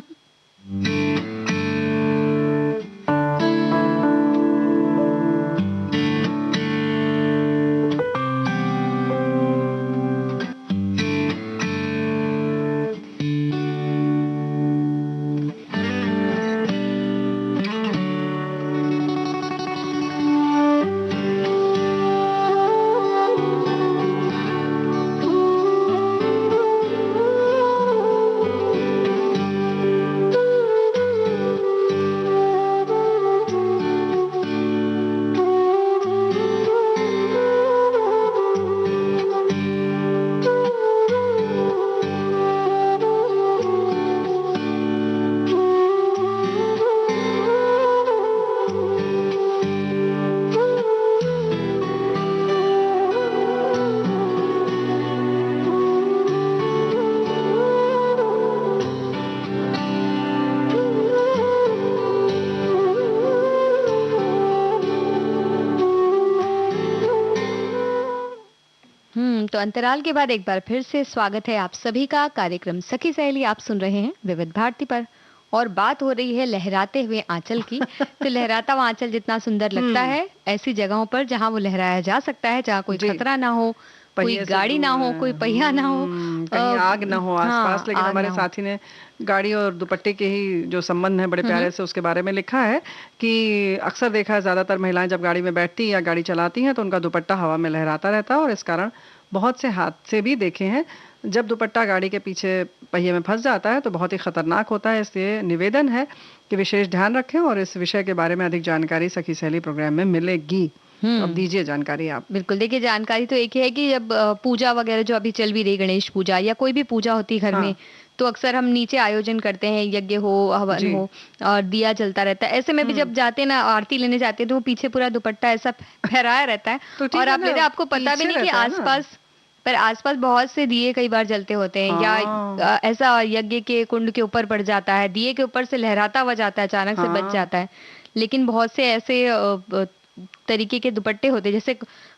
B: तो अंतराल के बाद एक बार फिर से स्वागत है आप सभी का कार्यक्रम सखी सहेली आप सुन रहे हैं विविध भारती पर, और बात हो रही है लहराते हुए आंचल की। तो लहराता हुआ आंचल जितना सुंदर लगता है ऐसी जगहों पर जहां वो लहराया जा सकता है, जहां कोई खतरा ना हो, कोई गाड़ी ना हो, कोई पहिया ना हो,
C: कहीं आग ना हो आसपास। लेकिन हमारे साथी ने गाड़ी और दुपट्टे के ही जो संबंध है बड़े प्यारे से उसके बारे में लिखा है कि अक्सर देखा है ज्यादातर महिलाएं जब गाड़ी में बैठती या गाड़ी चलाती हैं तो उनका दुपट्टा हवा में लहराता रहता है, और इस कारण बहुत से हादसे भी देखे हैं। जब दुपट्टा गाड़ी के पीछे पहिए में फंस जाता है तो बहुत ही खतरनाक होता है। इसलिए निवेदन है कि विशेष ध्यान रखें, और इस विषय के बारे में अधिक जानकारी सखी सहेली प्रोग्राम में मिलेगी। अब दीजिए जानकारी आप।
B: बिल्कुल, देखिए जानकारी तो एक ही है कि जब पूजा वगैरह जो अभी चल भी रही, गणेश पूजा या कोई भी पूजा होती है घर में, तो अक्सर हम नीचे आयोजन करते हैं, यज्ञ हो, हवन हो और दिया जलता रहता है। ऐसे में भी जब जाते ना आरती लेने जाते हैं तो वो पीछे पूरा दुपट्टा ऐसा फहराया रहता है, और आप मेरे आपको पता भी नहीं कि आसपास पर आसपास बहुत से दिए कई बार जलते होते हैं, या
C: हाँ
B: ऐसा यज्ञ के कुंड के ऊपर पड़ जाता है, दिए के ऊपर से लहराता हुआ जाता है, अचानक से बच
C: हाँ
B: जाता है। लेकिन बहुत से ऐसे तरीके के दुपट्टे होते हैं, जैसे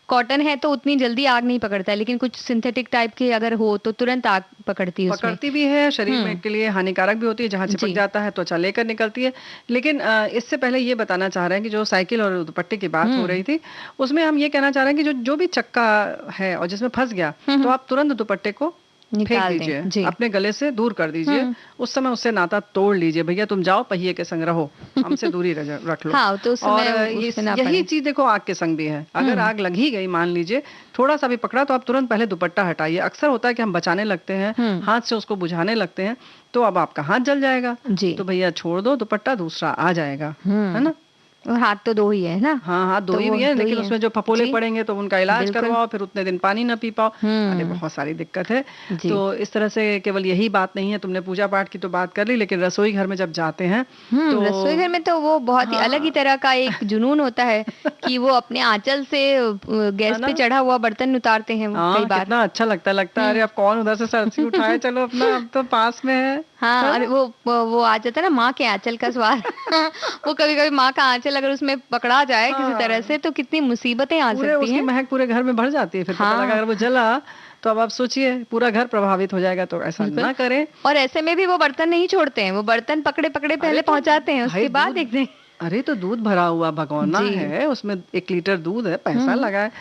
B: कॉटन है तो उतनी जल्दी आग नहीं पकड़ता है, लेकिन कुछ सिंथेटिक टाइप के अगर हो तो तुरंत आग पकड़ती है उसमें।
C: पकड़ती भी है, शरीर में के लिए हानिकारक भी होती है, जहाँ चिपक
B: जी।
C: जाता है त्वचा लेकर निकलती है। लेकिन इससे पहले ये बताना चाह रहे हैं कि जो साइकिल और दुपट्टे की बात हो रही थी, उसमें हम ये कहना चाह रहे हैं कि जो जो भी चक्का है और जिसमें फंस गया, तो आप तुरंत दुपट्टे को फेंक
B: निकाल दें।
C: दीजिए,
B: जी।
C: अपने गले से दूर कर दीजिए। उस समय उससे नाता तोड़ लीजिए, भैया तुम जाओ पहिए के संग रहो, हमसे दूरी रख लो।
B: हाँ, तो उस
C: और
B: समय उसमें ना
C: यही
B: पड़े।
C: चीज देखो आग के संग भी है। अगर आग लग ही गई, मान लीजिए थोड़ा सा भी पकड़ा, तो आप तुरंत पहले दुपट्टा हटाइए। अक्सर होता है कि हम बचाने लगते हैं, हाथ से उसको बुझाने लगते हैं, तो अब आपका हाथ जल जाएगा।
B: जी।
C: तो भैया छोड़ दो, दुपट्टा दूसरा आ जाएगा, है ना।
B: और हाथ तो दो ही है ना।
C: हाँ हाथ दो
B: तो
C: ही
B: वो
C: भी है,
B: दो ही
C: लेकिन
B: है।
C: उसमें जो फपोले
B: जी।
C: पड़ेंगे तो उनका इलाज
B: बिल्कुल।
C: करवाओ, फिर उतने दिन पानी ना पी पाओ। अरे बहुत सारी दिक्कत है।
B: जी।
C: तो इस तरह से केवल यही बात नहीं है, तुमने पूजा पाठ की तो बात कर ली, लेकिन रसोई घर में जब जाते हैं तो
B: रसोई घर में तो वो बहुत ही अलग ही तरह का एक जुनून होता है कि वो अपने आंचल से गैस पे चढ़ा हुआ बर्तन उतारते हैं वो कई
C: हाँ
B: बार।
C: कितना अच्छा लगता है। अरे अब कौन उधर से सरसी उठाए, चलो अपना, अब तो पास में है।
B: हाँ, और वो आ जाता है ना माँ के आंचल का स्वाद। वो कभी कभी माँ का आंचल अगर उसमें पकड़ा जाए किसी तरह से, तो कितनी मुसीबतें आ
C: पूरे
B: सकती
C: उसकी
B: हैं।
C: महक पूरे घर में भर जाती है। फिर पता लगा अगर वो जला तो अब आप सोचिए पूरा घर प्रभावित हो जाएगा, तो ऐसा
B: बिल्कुल।
C: ना करें।
B: और ऐसे में भी वो बर्तन नहीं छोड़ते हैं, वो बर्तन पकड़े पकड़े पहले
C: तो
B: पहुंचाते हैं,
C: भाई
B: उसके बाद
C: दूध,
B: देखते हैं।
C: अरे तो दूध भरा हुआ भगोना
B: जी।
C: है, उसमें 1 लीटर दूध है, पैसा लगा है।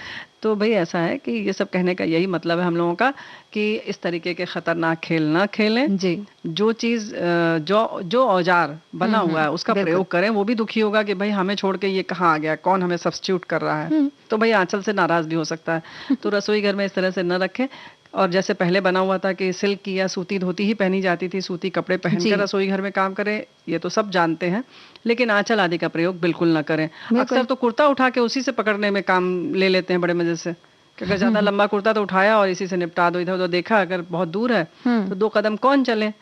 C: तो भाई ऐसा है कि ये सब कहने का यही मतलब है हम लोगों का कि इस तरीके के खतरनाक खेल ना खेलें।
B: जी।
C: जो चीज जो जो औजार बना हुआ है उसका
B: बिल्कुल।
C: प्रयोग करें। वो भी दुखी होगा कि भाई हमें छोड़ के ये कहाँ आ गया, कौन हमें सब्स्टिट्यूट कर रहा है। तो भाई आंचल से नाराज भी हो सकता है। तो रसोई घर में इस तरह से न रखें। और जैसे पहले बना हुआ था कि सिल्क की या सूती धोती ही पहनी जाती थी, सूती कपड़े पहनकर रसोई घर में काम करें, ये तो सब जानते हैं। लेकिन आंचल आदि का प्रयोग बिल्कुल ना करें। अक्सर तो कुर्ता उठा के उसी से पकड़ने में काम ले लेते हैं बड़े मजे से, कि अगर ज्यादा लंबा कुर्ता तो उठाया और इसी से निपटा दो। इधर उधर देखा अगर बहुत दूर है तो 2 कदम कौन चले।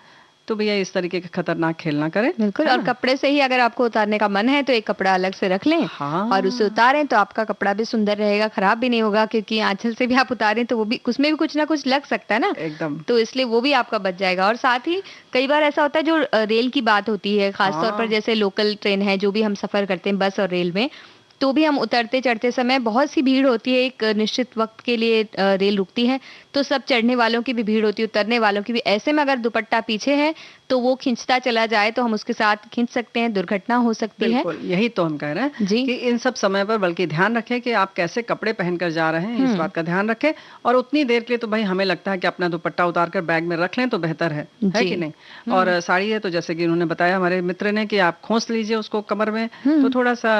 C: तो भैया इस तरीके का खतरनाक खेल ना करें।
B: बिल्कुल। और कपड़े से ही अगर आपको उतारने का मन है तो एक कपड़ा अलग से रख लें।
C: हाँ।
B: और उसे उतारें तो आपका कपड़ा भी सुंदर रहेगा, खराब भी नहीं होगा, क्योंकि आंचल से भी आप उतारें तो वो भी, उसमें भी कुछ ना कुछ लग सकता है ना,
C: एकदम।
B: तो इसलिए वो भी आपका बच जाएगा। और साथ ही कई बार ऐसा होता है जो रेल की बात होती है, खासतौर पर जैसे लोकल ट्रेन है, जो भी हम सफर करते हैं बस और रेल में, तो भी हम उतरते चढ़ते समय बहुत सी भीड़ होती है, एक निश्चित वक्त के लिए रेल रुकती है, तो सब चढ़ने वालों की भी भीड़ होती है, उतरने वालों की भी। ऐसे में अगर दुपट्टा पीछे है तो वो खींचता चला जाए तो हम उसके साथ खींच सकते हैं, दुर्घटना हो सकती है।
C: बिल्कुल, यही तो हम कह रहे हैं
B: जी।
C: कि इन सब समय पर बल्कि ध्यान रखें कि आप कैसे कपड़े पहनकर जा रहे हैं, इस बात का ध्यान रखें। और उतनी देर के लिए तो भाई हमें लगता है कि अपना दुपट्टा उतार कर बैग में रख लें तो बेहतर है कि नहीं। और साड़ी है तो जैसे कि उन्होंने बताया हमारे मित्र ने कि आप खोस लीजिए उसको कमर में, तो थोड़ा सा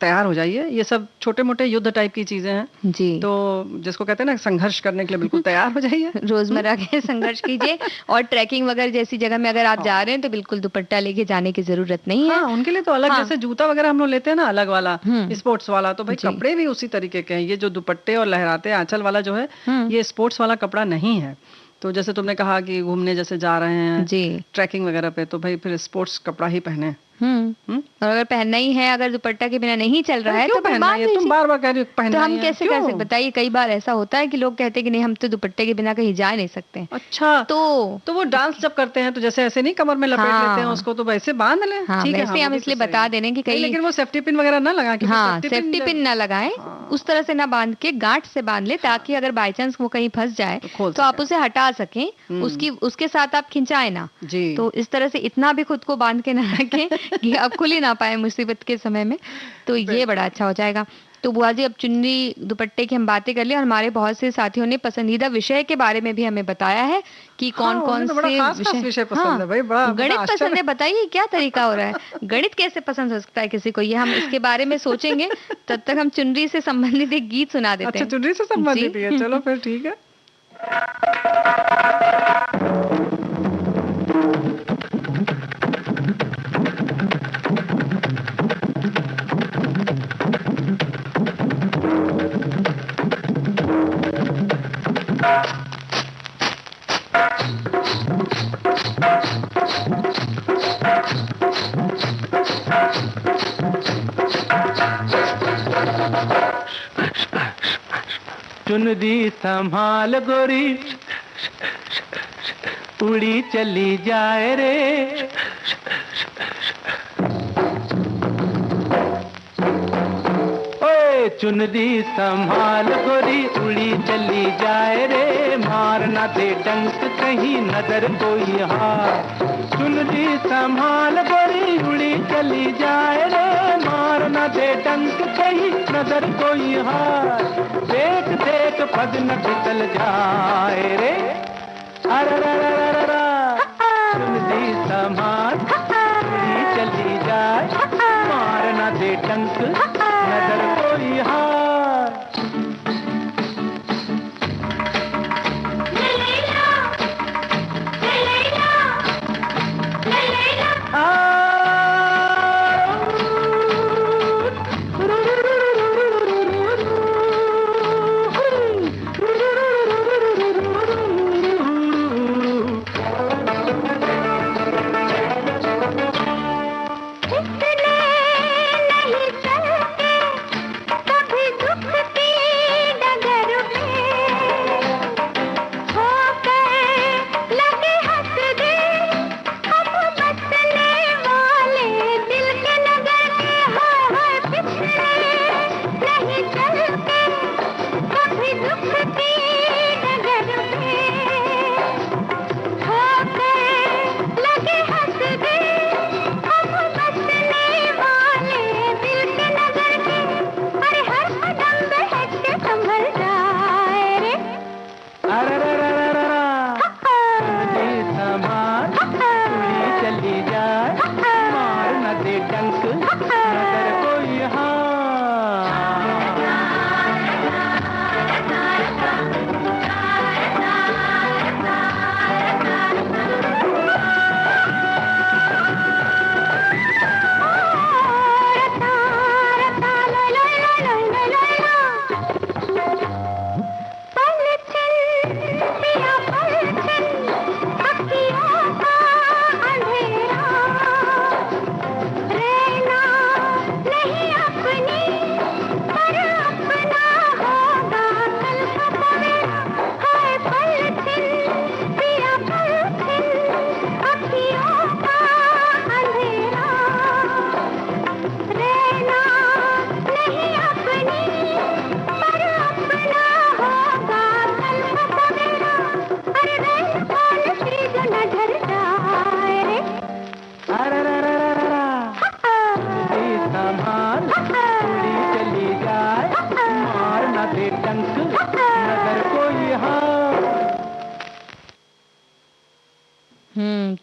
C: तैयार हो जाइए। ये सब छोटे मोटे युद्ध टाइप की चीजें हैं,
B: जी।
C: तो जिसको कहते हैं ना संघर्ष करने के लिए बिल्कुल तैयार हो जाइए।
B: रोजमर्रा के संघर्ष कीजिए। और ट्रैकिंग वगैरह जैसी जगह में अगर आप जा रहे हैं तो बिल्कुल दुपट्टा लेके जाने की जरूरत नहीं है।
C: हाँ, उनके लिए तो अलग, जैसे जूता वगैरह हम लोग लेते हैं ना अलग वाला, स्पोर्ट्स वाला, तो भाई कपड़े भी उसी तरीके के हैं। ये जो दुपट्टे और लहराते आंचल वाला जो है, ये स्पोर्ट्स वाला कपड़ा नहीं है। तो जैसे तुमने कहा कि घूमने जैसे जा रहे हैं
B: जी,
C: ट्रैकिंग वगैरह पे, तो भाई फिर स्पोर्ट्स कपड़ा ही पहने।
B: और अगर पहनना ही है, अगर दुपट्टा के बिना नहीं चल रहा है
C: क्यों
B: तो फिर
C: पहनना
B: बांध
C: है? तुम
B: लीजिए।
C: बार बार कह रही हो पहनना
B: तो हम
C: ही है,
B: कैसे कर सकते,
C: क्यों?
B: बताइए। कई बार ऐसा होता है कि लोग कहते हैं कि नहीं, हम तो दुपट्टे के बिना कहीं जा नहीं सकते।
C: अच्छा, तो वो डांस जब करते हैं तो जैसे ऐसे नहीं कमर में लपेट लेते हैं उसको, तो वैसे बांध लें।
B: हाँ,
C: ठीक है,
B: वैसे हम
C: वो भी
B: इसलिए
C: तो सही
B: बता
C: है।
B: दे रहे हैं कि
C: नहीं,
B: कहीं,
C: लेकिन वो सेफ्टी पिन वगैरह ना लगाएं, क्योंकि
B: हाँ, सेफ्टी पिन ना लगाएं, उस तरह से ना बांध के गांठ से बांध ले, ताकि अगर बाई चांस वो कहीं फंस जाए तो आप उसे हटा सकें, उसके साथ आप खिंचाए ना।
C: जी।
B: तो इस तरह से इतना भी खुद को बांध के ना रखें कि आप खुल ही ना पाए मुसीबत के समय में, तो ये बड़ा अच्छा हो जाएगा। तो बुआ जी, अब चुन्नी दुपट्टे की हम बातें कर ली, और हमारे बहुत से साथियों ने पसंदीदा विषय के बारे में भी हमें बताया है कि कौन कौन
C: तो बड़ा
B: से
C: खास विषय पसंद है भाई, बड़ा
B: गणित
C: आश्चर्य।
B: पसंद है। बताइए क्या तरीका हो रहा है, गणित कैसे पसंद हो सकता है किसी को, ये हम इसके बारे में सोचेंगे। तब तक हम चुनरी से संबंधित एक गीत सुना देते हैं।
C: अच्छा, चुनरी से संबंधित है, चलो फिर ठीक है।
D: चुनरी संभाल गोरी उड़ी चली जाए रे। ओए चुनरी संभाल गोरी उड़ी चली जाए रे, मार ना दे डंक कहीं नजर कोई हार। चुनरी संभाल गोरी उड़ी चली जाए रे, मार ना दे डंक कहीं नजर कोई हार। देख देख पग न फिसल जाए रे, अरे चुनरी संभाल उड़ी चली जाए, मार ना दे डंक नजर कोई हार।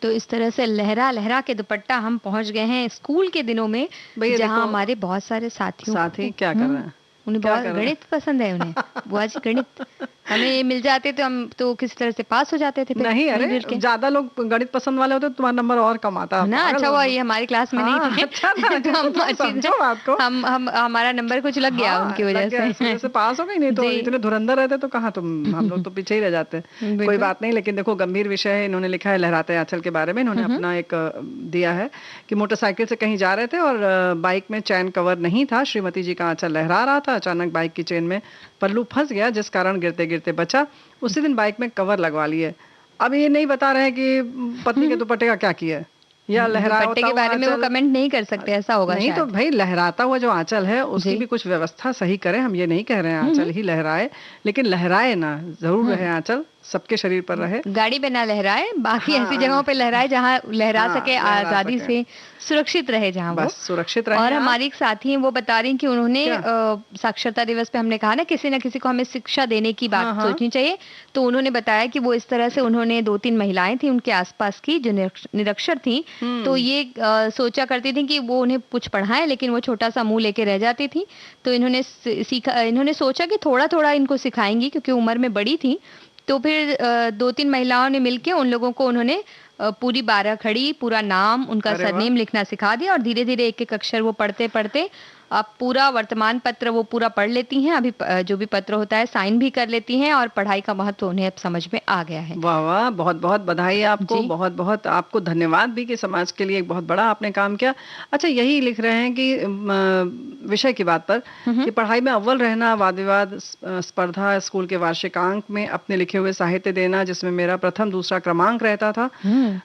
B: तो इस तरह से लहरा लहरा के दुपट्टा हम पहुंच गए हैं स्कूल के दिनों में, जहां हमारे बहुत सारे
C: साथी क्या कर रहे हैं,
B: उन्हें बहुत गणित पसंद है उन्हें। बुआ जी गणित हमें ये मिल जाते तो हम तो किसी तरह से पास हो जाते थे।
C: नहीं अरे ज्यादा लोग गणित पसंद वाले होते तो तुम्हारा नंबर और कम आता
B: ना। अच्छा हुआ ये हमारी क्लास में नहीं थे।
C: अच्छा ना,
B: तो हम हमारा नंबर कुछ लग गया उनकी वजह
C: से पास हो गई। नहीं तो इतने धुरंधर रहते तो कहाँ तुम, हम लोग तो पीछे ही रह जाते। कोई बात नहीं, लेकिन देखो गंभीर विषय है। इन्होंने लिखा है लहराते आंचल के बारे में। इन्होंने अपना एक दिया है कि मोटरसाइकिल से कहीं जा रहे थे और बाइक में चैन कवर नहीं था। श्रीमती जी का आंचल लहरा रहा था, अचानक बाइक की चेन में पल्लू फंस गया, जिस कारण गिरते गिरते बचा। उसी दिन बाइक में कवर लगवा लिए। अब ये नहीं बता रहे कि पत्नी के दुपट्टे का क्या किया है या लहराता
B: के बारे में वो कमेंट नहीं कर सकते, ऐसा होगा
C: नहीं। तो भाई लहराता हुआ जो आंचल है उसकी भी कुछ व्यवस्था सही करें। हम ये नहीं कह रहे हैं आंचल ही लहराए, लेकिन लहराए ना, जरूर रहे आंचल, सबके शरीर पर रहे।
B: गाड़ी पे ना लहराए, बाकी ऐसी जगहों पे लहराए जहाँ लहरा सके, आजादी से सुरक्षित रहे, जहाँ वो
C: सुरक्षित रहे।
B: और हमारी एक साथी हैं वो बता रही कि उन्होंने साक्षरता दिवस पे हमने कहा ना किसी को हमें शिक्षा देने की बात सोचनी चाहिए, तो उन्होंने बताया कि वो इस तरह से उन्होंने 2-3 महिलाएं थी उनके आसपास की जो निरक्षर थी, तो ये सोचा करती थी कि वो उन्हें कुछ पढ़ाएं, लेकिन वो छोटा सा मुंह लेके रह जाती थी। तो इन्होंने सोचा कि थोड़ा थोड़ा इनको सिखाएंगी, क्योंकि उम्र में बड़ी थी। तो फिर 2-3 महिलाओं ने मिलके उन लोगों को उन्होंने पूरी 12 खड़ी, पूरा नाम, उनका सरनेम लिखना सिखा दिया और धीरे धीरे एक एक अक्षर वो पढ़ते पढ़ते आप पूरा वर्तमान पत्र वो पूरा पढ़ लेती हैं, अभी जो भी पत्र होता है साइन भी कर लेती हैं, और पढ़ाई का महत्व उन्हें अब समझ में आ गया है।
C: वाह वाह, बहुत बहुत बधाई आपको,
B: जी।
C: बहुत बहुत आपको धन्यवाद भी कि समाज के लिए एक बहुत बड़ा आपने काम किया। अच्छा, यही लिख रहे हैं कि विषय की बात पर कि पढ़ाई में अव्वल रहना, वाद विवाद स्पर्धा, स्कूल के वार्षिक अंक में अपने लिखे हुए साहित्य देना जिसमें मेरा प्रथम दूसरा क्रमांक रहता था,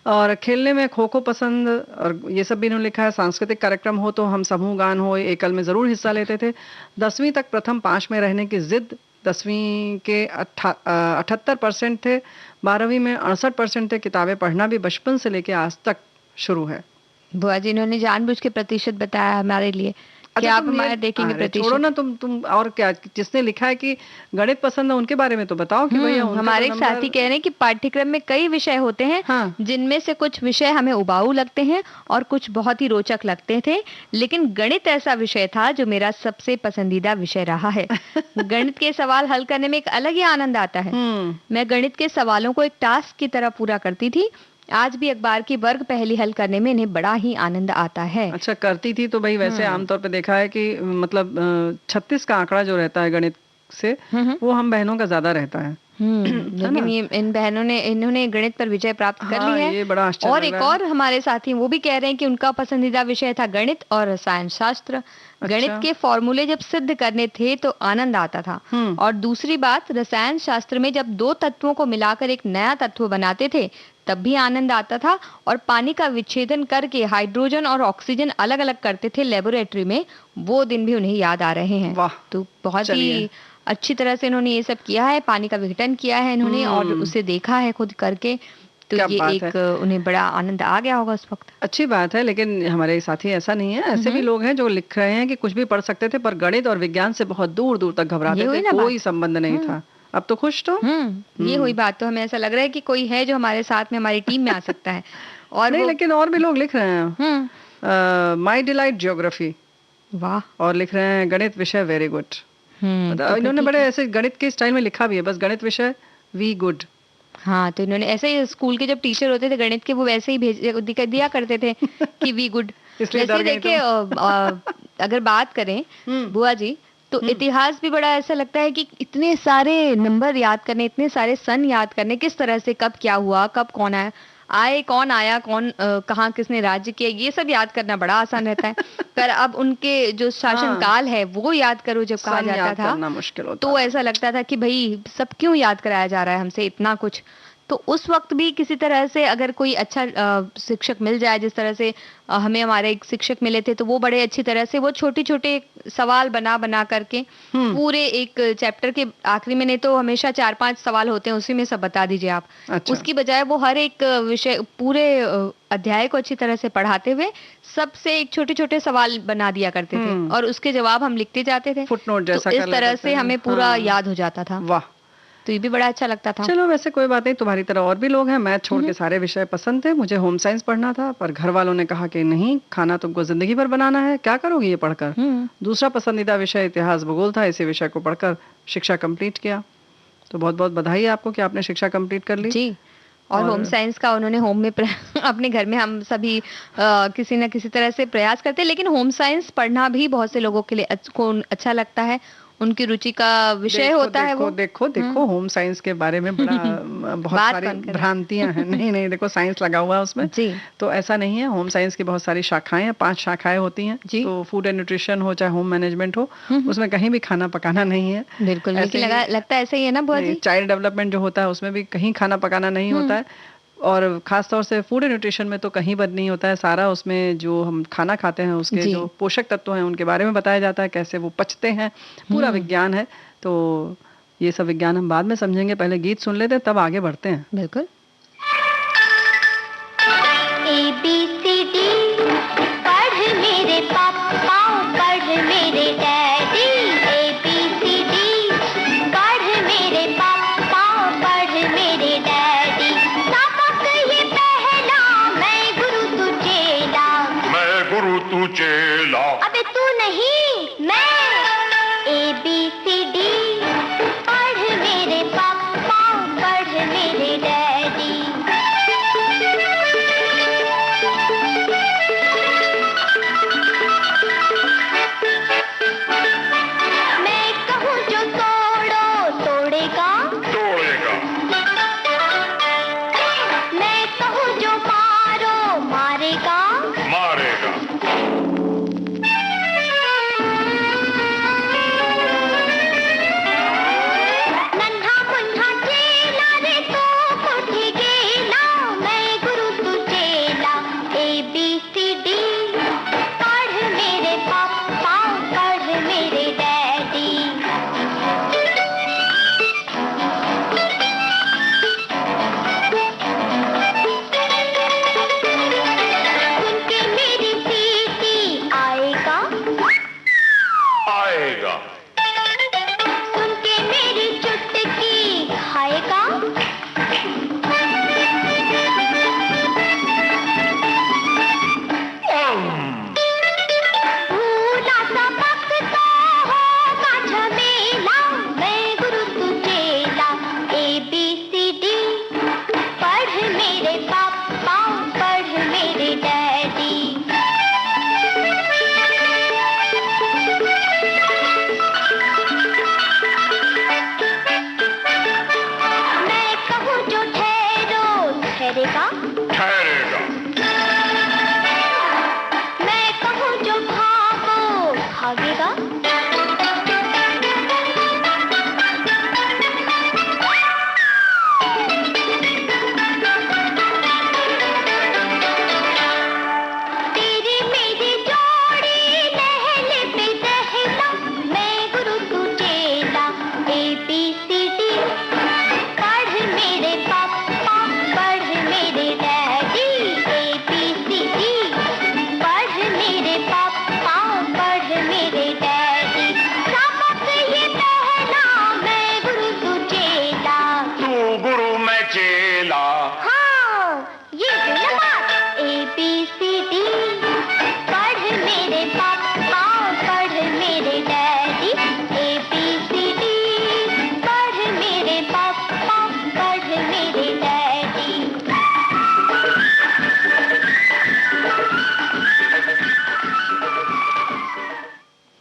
C: और खेलने में खो खो पसंद, और ये सब भी इन्होंने लिखा है। सांस्कृतिक कार्यक्रम हो तो हम समूह गान हो एकल में जरूर हिस्सा लेते थे। 10वीं तक प्रथम 5 में रहने की जिद, 10वीं के 78% थे, 12वीं में 68% थे। किताबें पढ़ना भी बचपन से लेके आज तक शुरू है।
B: बुआ जी, इन्होंने जानबूझ के प्रतिशत बताया हमारे लिए। क्या
C: अच्छा,
B: आप
C: तुम ये
B: हमारे देखेंगे
C: अरे छोड़ो
B: प्रतिशत?
C: ना, तुम और क्या, जिसने लिखा है कि गणित पसंद है उनके बारे में तो बताओ कि भैया उनका
B: हमारे
C: तो
B: एक साथी
C: नंबर।
B: कह रहे हैं कि पाठ्यक्रम में कई विषय होते हैं,
C: हाँ।
B: जिनमें से कुछ विषय हमें उबाऊ लगते हैं और कुछ बहुत ही रोचक लगते थे, लेकिन गणित ऐसा विषय था जो मेरा सबसे पसंदीदा विषय रहा है। गणित के सवाल हल करने में एक अलग ही आनंद आता है। मैं गणित के सवालों को एक टास्क की तरह पूरा करती थी। आज भी अखबार की वर्ग पहेली हल करने में इन्हें बड़ा ही आनंद आता है।
C: अच्छा, करती थी तो भाई वैसे आमतौर पे देखा है कि मतलब 36 का आंकड़ा जो रहता है गणित से, वो हम बहनों का ज्यादा रहता है।
B: लेकिन ये इन बहनों ने इन्होंने गणित पर विजय प्राप्त कर
C: हाँ,
B: ली है।
C: ये बड़ा आश्चर्य
B: और
C: लग
B: एक
C: रहा है।
B: और हमारे साथी वो भी कह रहे हैं कि उनका पसंदीदा विषय था गणित और रसायन शास्त्र। गणित के फॉर्मूले जब सिद्ध करने थे तो आनंद आता था, और दूसरी बात, रसायन शास्त्र में जब दो तत्वों को मिलाकर एक नया तत्व बनाते थे तब भी आनंद आता था, और पानी का विच्छेदन करके हाइड्रोजन और ऑक्सीजन अलग अलग करते थे लेबोरेटरी में, वो दिन भी उन्हें याद आ रहे हैं।
C: वाह,
B: तो बहुत
C: चलिए।
B: ही अच्छी तरह से इन्होंने ये सब किया है, पानी का विघटन किया है इन्होंने और उसे देखा है खुद करके, तो
C: क्या
B: ये
C: बात
B: एक
C: है।
B: उन्हें बड़ा आनंद आ गया होगा उस वक्त।
C: अच्छी बात है, लेकिन हमारे साथी ऐसा नहीं है, ऐसे भी लोग हैं जो लिख रहे हैं कि कुछ भी पढ़ सकते थे पर गणित और विज्ञान से बहुत दूर दूर तक
B: ये
C: घबराते
B: हुई
C: थे,
B: ना
C: कोई
B: बात।
C: संबंध नहीं था। अब तो खुश तो
B: ये हुई बात, तो हमें ऐसा लग रहा है कि कोई है जो हमारे साथ में हमारी टीम में आ सकता है। और
C: नहीं,
B: वो
C: लेकिन और भी लोग लिख रहे हैं माई डिलाइट ज्योग्राफी,
B: वाह।
C: और लिख रहे हैं गणित विषय वेरी गुड।
B: तो फिर
C: इन्होंने
B: ठीक
C: बड़े
B: है।
C: ऐसे गणित के स्टाइल में लिखा भी है, बस गणित विषय वी गुड।
B: हाँ, तो इन्होंने ऐसे ही स्कूल के जब टीचर होते थे गणित के, वो वैसे ही दिया करते थे कि वी गुड।
C: इसलिए
B: वैसे
C: डर
B: ही
C: गई
B: देखिए, अगर बात करें बुआ जी, तो इतिहास भी बड़ा ऐसा लगता है कि इतने सारे नंबर याद करने, इतने सारे सन याद करने, किस तरह से कब क्या हुआ, कब कौन कौन आया, कौन कहाँ किसने राज्य किया, ये सब याद करना बड़ा आसान रहता है। पर अब उनके जो शासन काल है वो याद करो जब कहा
C: सन
B: जाता
C: याद
B: था,
C: करना मुश्किल होता
B: तो
C: है।
B: ऐसा लगता था कि भाई सब क्यों याद कराया जा रहा है हमसे इतना कुछ। तो उस वक्त भी किसी तरह से अगर कोई अच्छा शिक्षक मिल जाए, जिस तरह से हमें हमारे एक शिक्षक मिले थे, तो वो बड़े अच्छी तरह से वो छोटे छोटे सवाल बना बना करके पूरे एक चैप्टर के आखिरी में, नहीं तो हमेशा 4-5 सवाल होते हैं उसी में सब बता दीजिए आप।
C: अच्छा।
B: उसकी बजाय वो हर एक विषय पूरे अध्याय को अच्छी तरह से पढ़ाते हुए सबसे एक छोटे छोटे सवाल बना दिया करते थे, और उसके जवाब हम लिखते जाते थे।
C: फुटनोट जैसा
B: तो
C: कर
B: इस तरह
C: लेते
B: से
C: थे।
B: हमें पूरा
C: हाँ।
B: याद हो जाता था।
C: वाह,
B: तो ये भी बड़ा अच्छा लगता था।
C: चलो वैसे कोई बात नहीं, तुम्हारी तरह और भी लोग हैं। मैथ छोड़ के सारे विषय पसंद थे। मुझे होम साइंस पढ़ना था पर घर वालों ने कहा कि नहीं, खाना तुमको जिंदगी भर बनाना है, क्या करोगी ये पढ़कर। दूसरा पसंदीदा विषय इतिहास भूगोल था। इसी विषय को पढ़कर शिक्षा कंप्लीट किया। तो बहुत बहुत बधाई है आपको कि आपने शिक्षा कंप्लीट कर ली।
B: जी। और होम साइंस का उन्होंने होम में अपने घर में हम सभी किसी न किसी तरह से प्रयास करते हैं, लेकिन होम साइंस पढ़ना भी बहुत से लोगों के लिए अच्छा लगता है, उनकी रुचि का विषय होता है वो।
C: देखो होम साइंस के बारे में बड़ा बहुत
B: बात
C: सारी
B: कौन करे?
C: भ्रांतियां हैं। नहीं, देखो साइंस लगा हुआ है उसमें।
B: जी।
C: तो ऐसा नहीं है। होम साइंस की बहुत सारी शाखाएं हैं, 5 शाखाएं होती हैं।
B: जी।
C: तो फूड एंड न्यूट्रिशन हो चाहे होम मैनेजमेंट हो, उसमें कहीं भी खाना पकाना नहीं है।
B: बिल्कुल, लेकिन लगता है ऐसा ही है ना बुआ जी?
C: चाइल्ड डेवलपमेंट जो होता है उसमें भी कहीं खाना पकाना नहीं होता है, और खास तौर से फूड एंड न्यूट्रिशन में तो कहीं बद नहीं होता है। सारा उसमें जो हम खाना खाते हैं उसके जो पोषक तत्व हैं उनके बारे में बताया जाता है, कैसे वो पचते हैं, पूरा विज्ञान है। तो ये सब विज्ञान हम बाद में समझेंगे, पहले गीत सुन लेते हैं तब आगे बढ़ते हैं।
B: बिल्कुल।
A: ABCD पढ़ मेरे पापा, पढ़ मेरे डैडी। ABCD पढ़ मेरे पापा, पढ़ मेरे डैडी। सबक ये पहला, मैं गुरु तू चेला।
E: मैं गुरु तू चेला।
A: अबे तू नहीं, मैं। ABCD पढ़ मेरे पापा, पढ़ मेरे डैडी।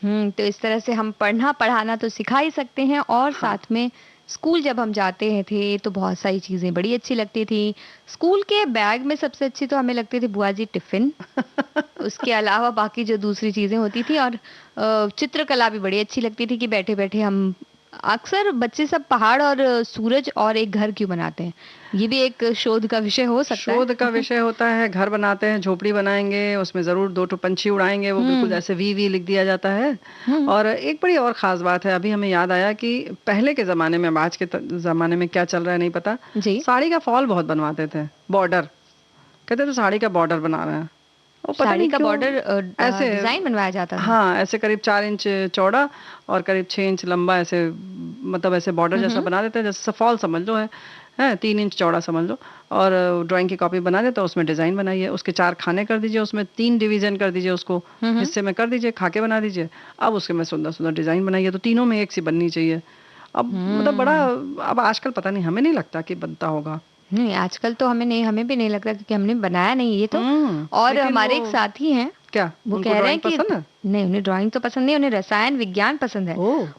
B: तो इस तरह से हम पढ़ना पढ़ाना तो सिखा ही सकते हैं, और साथ में स्कूल जब हम जाते हैं थे तो बहुत सारी चीजें बड़ी अच्छी लगती थी। स्कूल के बैग में सबसे अच्छी तो हमें लगती थी बुआ जी टिफिन। उसके अलावा बाकी जो दूसरी चीजें होती थी, और चित्रकला भी बड़ी अच्छी लगती थी कि बैठे बैठे हम अक्सर बच्चे सब पहाड़ और सूरज और एक घर क्यों बनाते हैं, ये भी एक शोध का विषय हो सकता है।
C: शोध का विषय होता है। घर बनाते हैं, झोपड़ी बनाएंगे, उसमें जरूर 2 पंछी उड़ाएंगे, वो बिल्कुल ऐसे वी लिख दिया जाता है। और एक बड़ी और खास बात है, अभी हमें याद आया कि पहले के जमाने में, आज के जमाने में क्या चल रहा है नहीं पता, साड़ी का फॉल बहुत बनवाते थे, बॉर्डर कहते थे साड़ी का बॉर्डर बना रहे हैं।
B: साड़ी का बॉर्डर ऐसे डिजाइन बनवाया जाता था।
C: हाँ, ऐसे करीब 4 इंच चौड़ा और करीब 6 इंच लंबा, ऐसे मतलब ऐसे बॉर्डर जैसा बना देते हैं, जैसे फॉल समझ लो है 3 इंच चौड़ा समझ लो। और ड्राइंग की कॉपी बना देते, उसमें डिजाइन बनाइए, उसके 4 खाने कर दीजिए, उसमें 3 डिवीजन कर दीजिए, उसको हिस्से में कर दीजिए, खाके बना दीजिए। अब उसके में सुंदर सुंदर डिजाइन बनाइए, तो तीनों में एक सी बननी चाहिए। अब मतलब बड़ा, अब आजकल पता नहीं, हमें नहीं लगता कि बनता होगा।
B: नहीं, आजकल तो हमें भी नहीं लगता, क्योंकि हमने बनाया नहीं ये तो। और हमारे एक साथी हैं,
C: क्या
B: वो कह रहे हैं कि नहीं, उन्हें ड्राइंग तो पसंद नहीं, उन्हें रसायन विज्ञान पसंद है।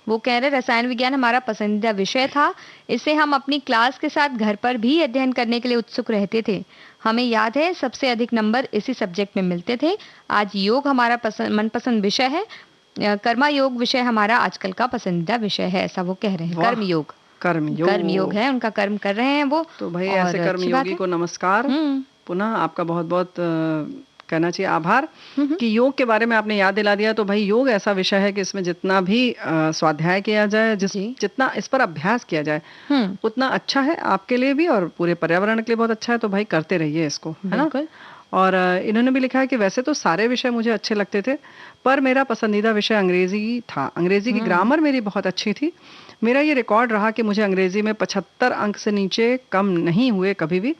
B: वो कह रहे रसायन विज्ञान हमारा पसंदीदा विषय था, इसे हम अपनी क्लास के साथ घर पर भी अध्ययन करने के लिए उत्सुक रहते थे। हमें याद है सबसे अधिक नंबर इसी सब्जेक्ट में मिलते थे। आज योग हमारा मनपसंद विषय है। कर्मा योग विषय हमारा आजकल का पसंदीदा विषय है, ऐसा वो कह रहे हैं। कर्म योग है उनका, कर्म कर रहे हैं वो।
C: तो भाई ऐसे कर्म योगी को नमस्कार, पुनः आपका बहुत बहुत कहना चाहिए आभार कि योग के बारे में आपने याद दिला दिया। तो भाई योग ऐसा विषय है कि इसमें जितना भी स्वाध्याय किया जाए, जितना इस पर अभ्यास किया जाए, उतना अच्छा है आपके लिए भी और पूरे पर्यावरण के लिए बहुत अच्छा है। तो भाई करते रहिए इसको, है ना। और इन्होंने भी लिखा है कि वैसे तो सारे विषय मुझे अच्छे लगते थे, पर मेरा पसंदीदा विषय अंग्रेजी था। अंग्रेजी की ग्रामर मेरी बहुत अच्छी थी। मेरा ये रिकॉर्ड रहा कि मुझे अंग्रेजी में 75 अंक से नीचे कम नहीं हुए कभी भी।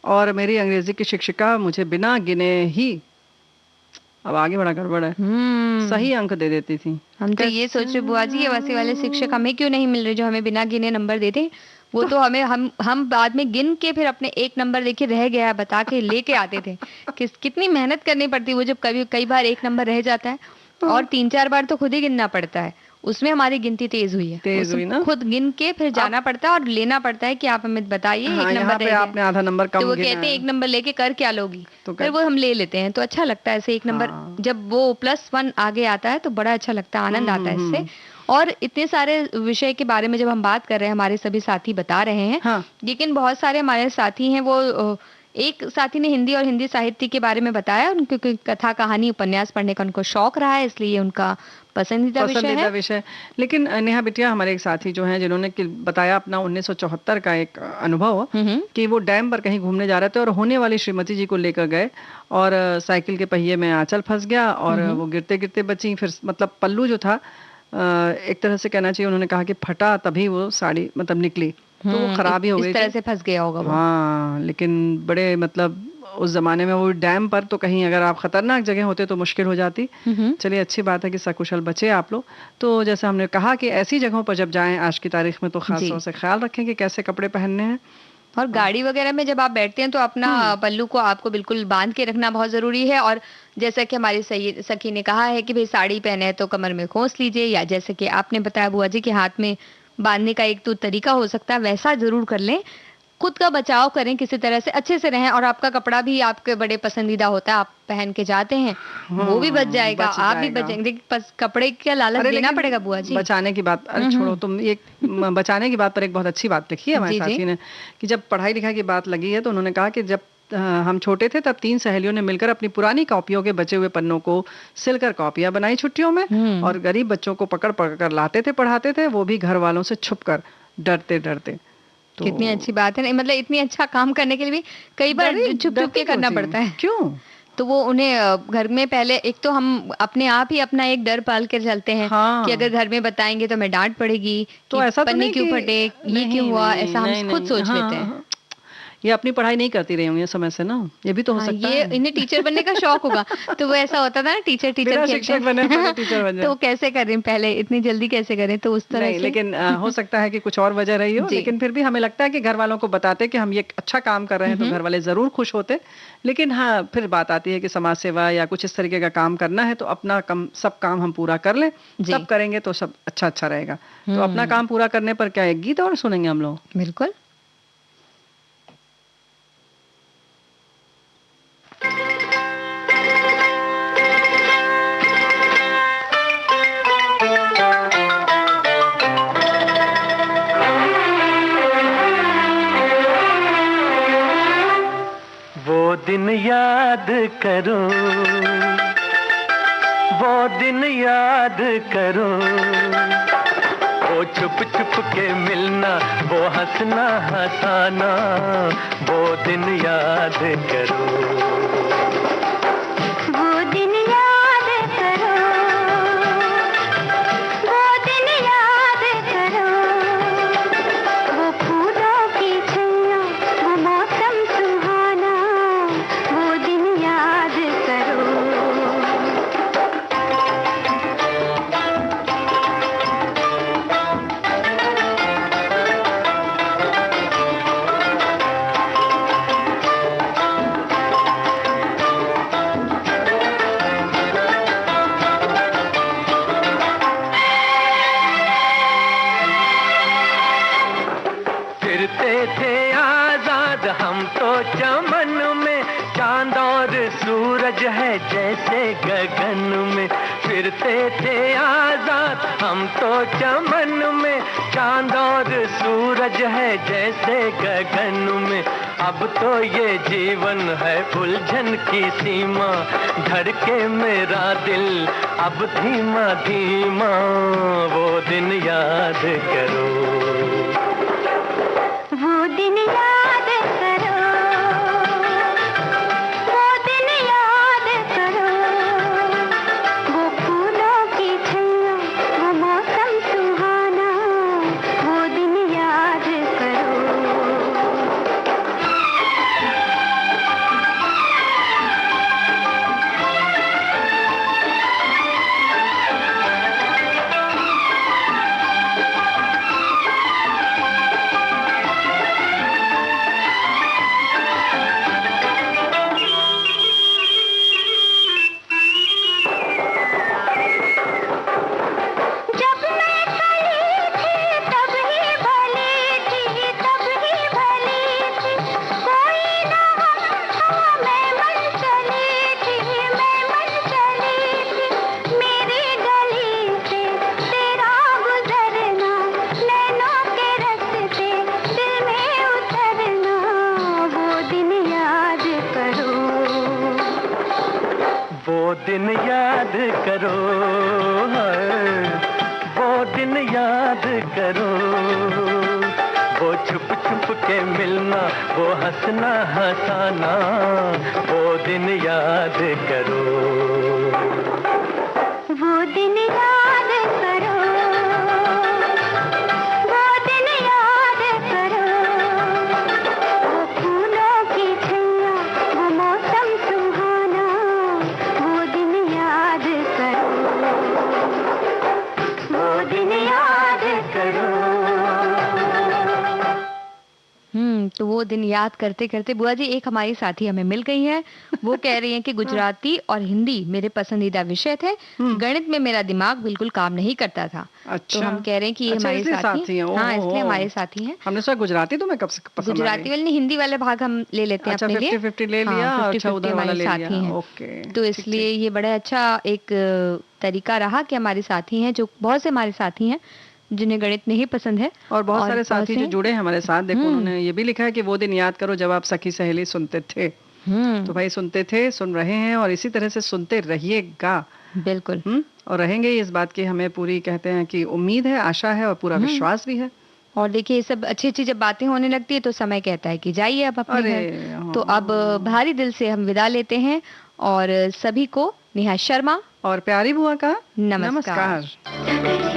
C: और मेरी अंग्रेजी की शिक्षिका मुझे बिना गिने ही, अब आगे बड़ा गड़बड़ है, सही अंक दे देती थी।
B: हम तो ये सोचे बुआ जी, ये वैसे वाले शिक्षक हमें क्यों नहीं मिल रहे जो हमें बिना गिने नंबर देते। वो तो हमें हम बाद में गिन के फिर अपने एक नंबर देखिए रह गया बता के लेके आते थे। कितनी मेहनत करनी पड़ती है वो, जब कई बार एक नंबर रह जाता है और 3-4 बार तो खुद ही गिनना पड़ता है। उसमें हमारी गिनती तेज हुई है,
C: तेज हुई ना,
B: खुद गिन के फिर जाना पड़ता है और लेना पड़ता है कि आप हमें बताइए।
C: हाँ,
B: एक नंबर
C: आपने आधा नंबर कम
B: तो वो कहते हैं एक नंबर लेके कर क्या लोगी,
C: तो
B: फिर वो हम ले लेते हैं। तो अच्छा लगता है ऐसे एक नंबर जब वो +1 आगे आता है तो बड़ा अच्छा लगता है, आनंद आता है इससे। और इतने सारे विषय के बारे में जब हम बात कर रहे हैं, हमारे सभी साथी बता रहे हैं, लेकिन बहुत सारे हमारे साथी हैं, वो एक साथी ने हिंदी और हिंदी साहित्य के बारे में बताया, उनकी कथा कहानी उपन्यास पढ़ने का उनको शौक रहा है, इसलिए उनका पसंदीदा विषय।
C: लेकिन नेहा बिटिया हमारे एक साथी जो हैं, जिन्होंने बताया अपना 1974 का एक अनुभव कि वो डैम पर कहीं घूमने जा रहे थे और होने वाली श्रीमती जी को लेकर गए और साइकिल के पहिए में आंचल फंस गया और वो गिरते गिरते बची। फिर मतलब पल्लू जो था, एक तरह से कहना चाहिए, उन्होंने कहा कि फटा, तभी वो साड़ी मतलब निकली, तो वो खराब ही हो गई,
B: इस तरह से फंस गया होगा वो।
C: हाँ, लेकिन बड़े मतलब उस जमाने में वो डैम पर, तो कहीं अगर आप खतरनाक जगह होते तो मुश्किल हो जाती। चलिए, अच्छी बात है कि सकुशल बचे आप लोग। तो जैसे हमने कहा कि ऐसी जगहों पर जब जाएं आज की तारीख में, तो खास तौर से ख्याल रखें कि कैसे कपड़े पहनने हैं।
B: और गाड़ी वगैरह में जब आप बैठते हैं तो अपना पल्लू को आपको बिल्कुल बांध के रखना बहुत जरूरी है। और जैसा कि हमारी सखी ने कहा है कि भाई साड़ी पहने तो कमर में खोस लीजिए, या जैसे कि आपने बताया बुआ जी कि हाथ में बांधने का एक तो तरीका हो सकता है, वैसा जरूर कर लें। खुद का बचाव करें, किसी तरह से अच्छे से रहें। और आपका कपड़ा भी आपके बड़े पसंदीदा होता है, आप पहन के जाते हैं, वो भी बच जाएगा, आप भी बच जाएंगे। कपड़े का लालच देना पड़ेगा बुआ जी।
C: बचाने की बात, अरे छोड़ो तुम, एक बचाने की बात पर एक बहुत अच्छी बात लिखी है हमारे साथी ने, कि जब पढ़ाई लिखाई की बात लगी है तो उन्होंने कहा कि जब हम छोटे थे तब 3 सहेलियों ने मिलकर अपनी पुरानी कॉपियों के बचे हुए पन्नों को सिलकर कॉपियां बनाई छुट्टियों में, और गरीब बच्चों को पकड़ पकड़ कर लाते थे, पढ़ाते थे, वो भी घर वालों से छुप कर, डरते डरते। तो
B: कितनी अच्छी बात है। नहीं मतलब इतनी अच्छा काम करने के लिए भी कई बार छुप छुप के करना पड़ता है।
C: क्यों?
B: तो वो उन्हें घर में पहले एक तो हम अपने आप ही अपना एक डर पाल कर चलते हैं कि अगर घर में बताएंगे तो हमें डांट पड़ेगी,
C: तो ऐसा
B: पन्नी क्यों फटे, ये क्यों हुआ, ऐसा हम खुद सोच लेते हैं।
C: ये अपनी पढ़ाई नहीं करती रही होंगी समय से ना, ये भी तो हो सकता
B: ये
C: है।
B: इन्हें टीचर बनने का शौक होगा, तो वो ऐसा होता था ना, टीचर
C: बिना
B: खेलते
C: शिक्षक बने पहले टीचर बन
B: तो
C: जाए।
B: कैसे करें, पहले इतनी जल्दी कैसे करें, तो उस तरह
C: नहीं,
B: से
C: लेकिन हो सकता है कि कुछ और वजह रही हो,
B: जी।
C: लेकिन फिर भी हमें लगता है कि घर वालों को बताते कि हम ये अच्छा काम कर रहे हैं तो घर वाले जरूर खुश होते। लेकिन हाँ, फिर बात आती है कि समाज सेवा या कुछ इस तरीके का काम करना है तो अपना सब काम हम पूरा कर लें,
B: जी।
C: सब करेंगे तो सब अच्छा रहेगा। तो अपना काम पूरा करने पर क्या एक गीत और सुनेंगे हम लोग।
B: बिल्कुल।
D: वो दिन याद करो, वो दिन याद करो, वो छुप छुप के मिलना, वो हंसना हंसाना, वो दिन याद करो।
A: वो दिन याद करो, वो दिन याद करो, वो फूलों की छैया, वो मौसम सुहाना, वो दिन याद करो।
D: फिरते थे आजाद हम तो चमन में, चांद और सूरज है जैसे गगन में। फिरते थे आजाद हम तो चमन में, चांद और सूरज है जैसे गगन में। अब तो ये जीवन है उलझन की सीमा, धड़के मेरा दिल अब धीमा धीमा, वो दिन याद करो।
A: वो दिन याद करो, वो दिन याद करो, वो फूलों की छैया, वो मौसम सुहाना, वो दिन याद करो। जब मैं कली थी तब ही भली थी, तब ही भली थी, कोई न हम था, मैं मन चली थी, मैं मन चली थी। मेरी गली से तेरा गुजरना, नैनों के रास्ते दिल में उतरना, वो दिन याद करो।
D: वो दिन याद करो, वो दिन याद करो, वो छुप छुप के मिलना, वो हंसना हंसाना, वो दिन याद करो।
A: वो दिन याद करो, वो दिन याद करो, वो फूलों की छैया, वो मौसम सुहाना, वो दिन याद करो, वो दिन याद करो।
B: तो वो दिन याद करते करते बुआ जी एक हमारी साथी हमें मिल गई है। वो कह रही हैं कि गुजराती और हिंदी मेरे पसंदीदा विषय थे, गणित में मेरा दिमाग बिल्कुल काम नहीं करता था।
C: अच्छा।
B: तो हम कह रहे हैं कि ये
C: अच्छा,
B: हमारे
C: इसलिए
B: साथी
C: साथी हैं।
B: हाँ,
C: ओहो।
B: इसलिए हमारे साथी हैं।
C: हमने सोचा गुजराती तो मैं कब से पसंद आ गई।
B: गुजराती वाले नहीं, हिंदी वाले भाग हम ले लेते हैं
C: अच्छा,
B: अपने लिए।
C: 50-50 ले लिया,
B: हाँ,
C: अच्छा
B: 50-50
C: उधर वाला
B: हमारे
C: ले
B: साथी
C: लिया।
B: हैं।
C: ओके,
B: तो
C: ठीक,
B: इसलिए ये बड़ा अच्छा एक तरीका रहा कि हमारे साथी हैं, जो बहुत से हमारे साथी हैं जिन्हें गणित नहीं पसंद है।
C: और बहुत सारे साथी जो
B: से-
C: जुड़े हैं हमारे साथ, देखो उन्होंने ये भी लिखा है कि वो दिन याद करो जब आप सखी सहेली सुनते थे। तो भाई सुनते थे, सुन रहे हैं और इसी तरह से सुनते रहिएगा।
B: बिल्कुल।
C: और रहेंगे, इस बात की हमें पूरी कहते हैं कि उम्मीद है, आशा है और पूरा विश्वास भी है।
B: और देखिए, ये सब अच्छी अच्छी जब बातें होने लगती है तो समय कहता है कि जाइए अब अपने
C: अरे,
B: घर। तो अब भारी दिल से हम विदा लेते हैं और सभी को नेहा शर्मा
C: और प्यारी बुआ का
B: नमस्कार।
C: नमस्कार।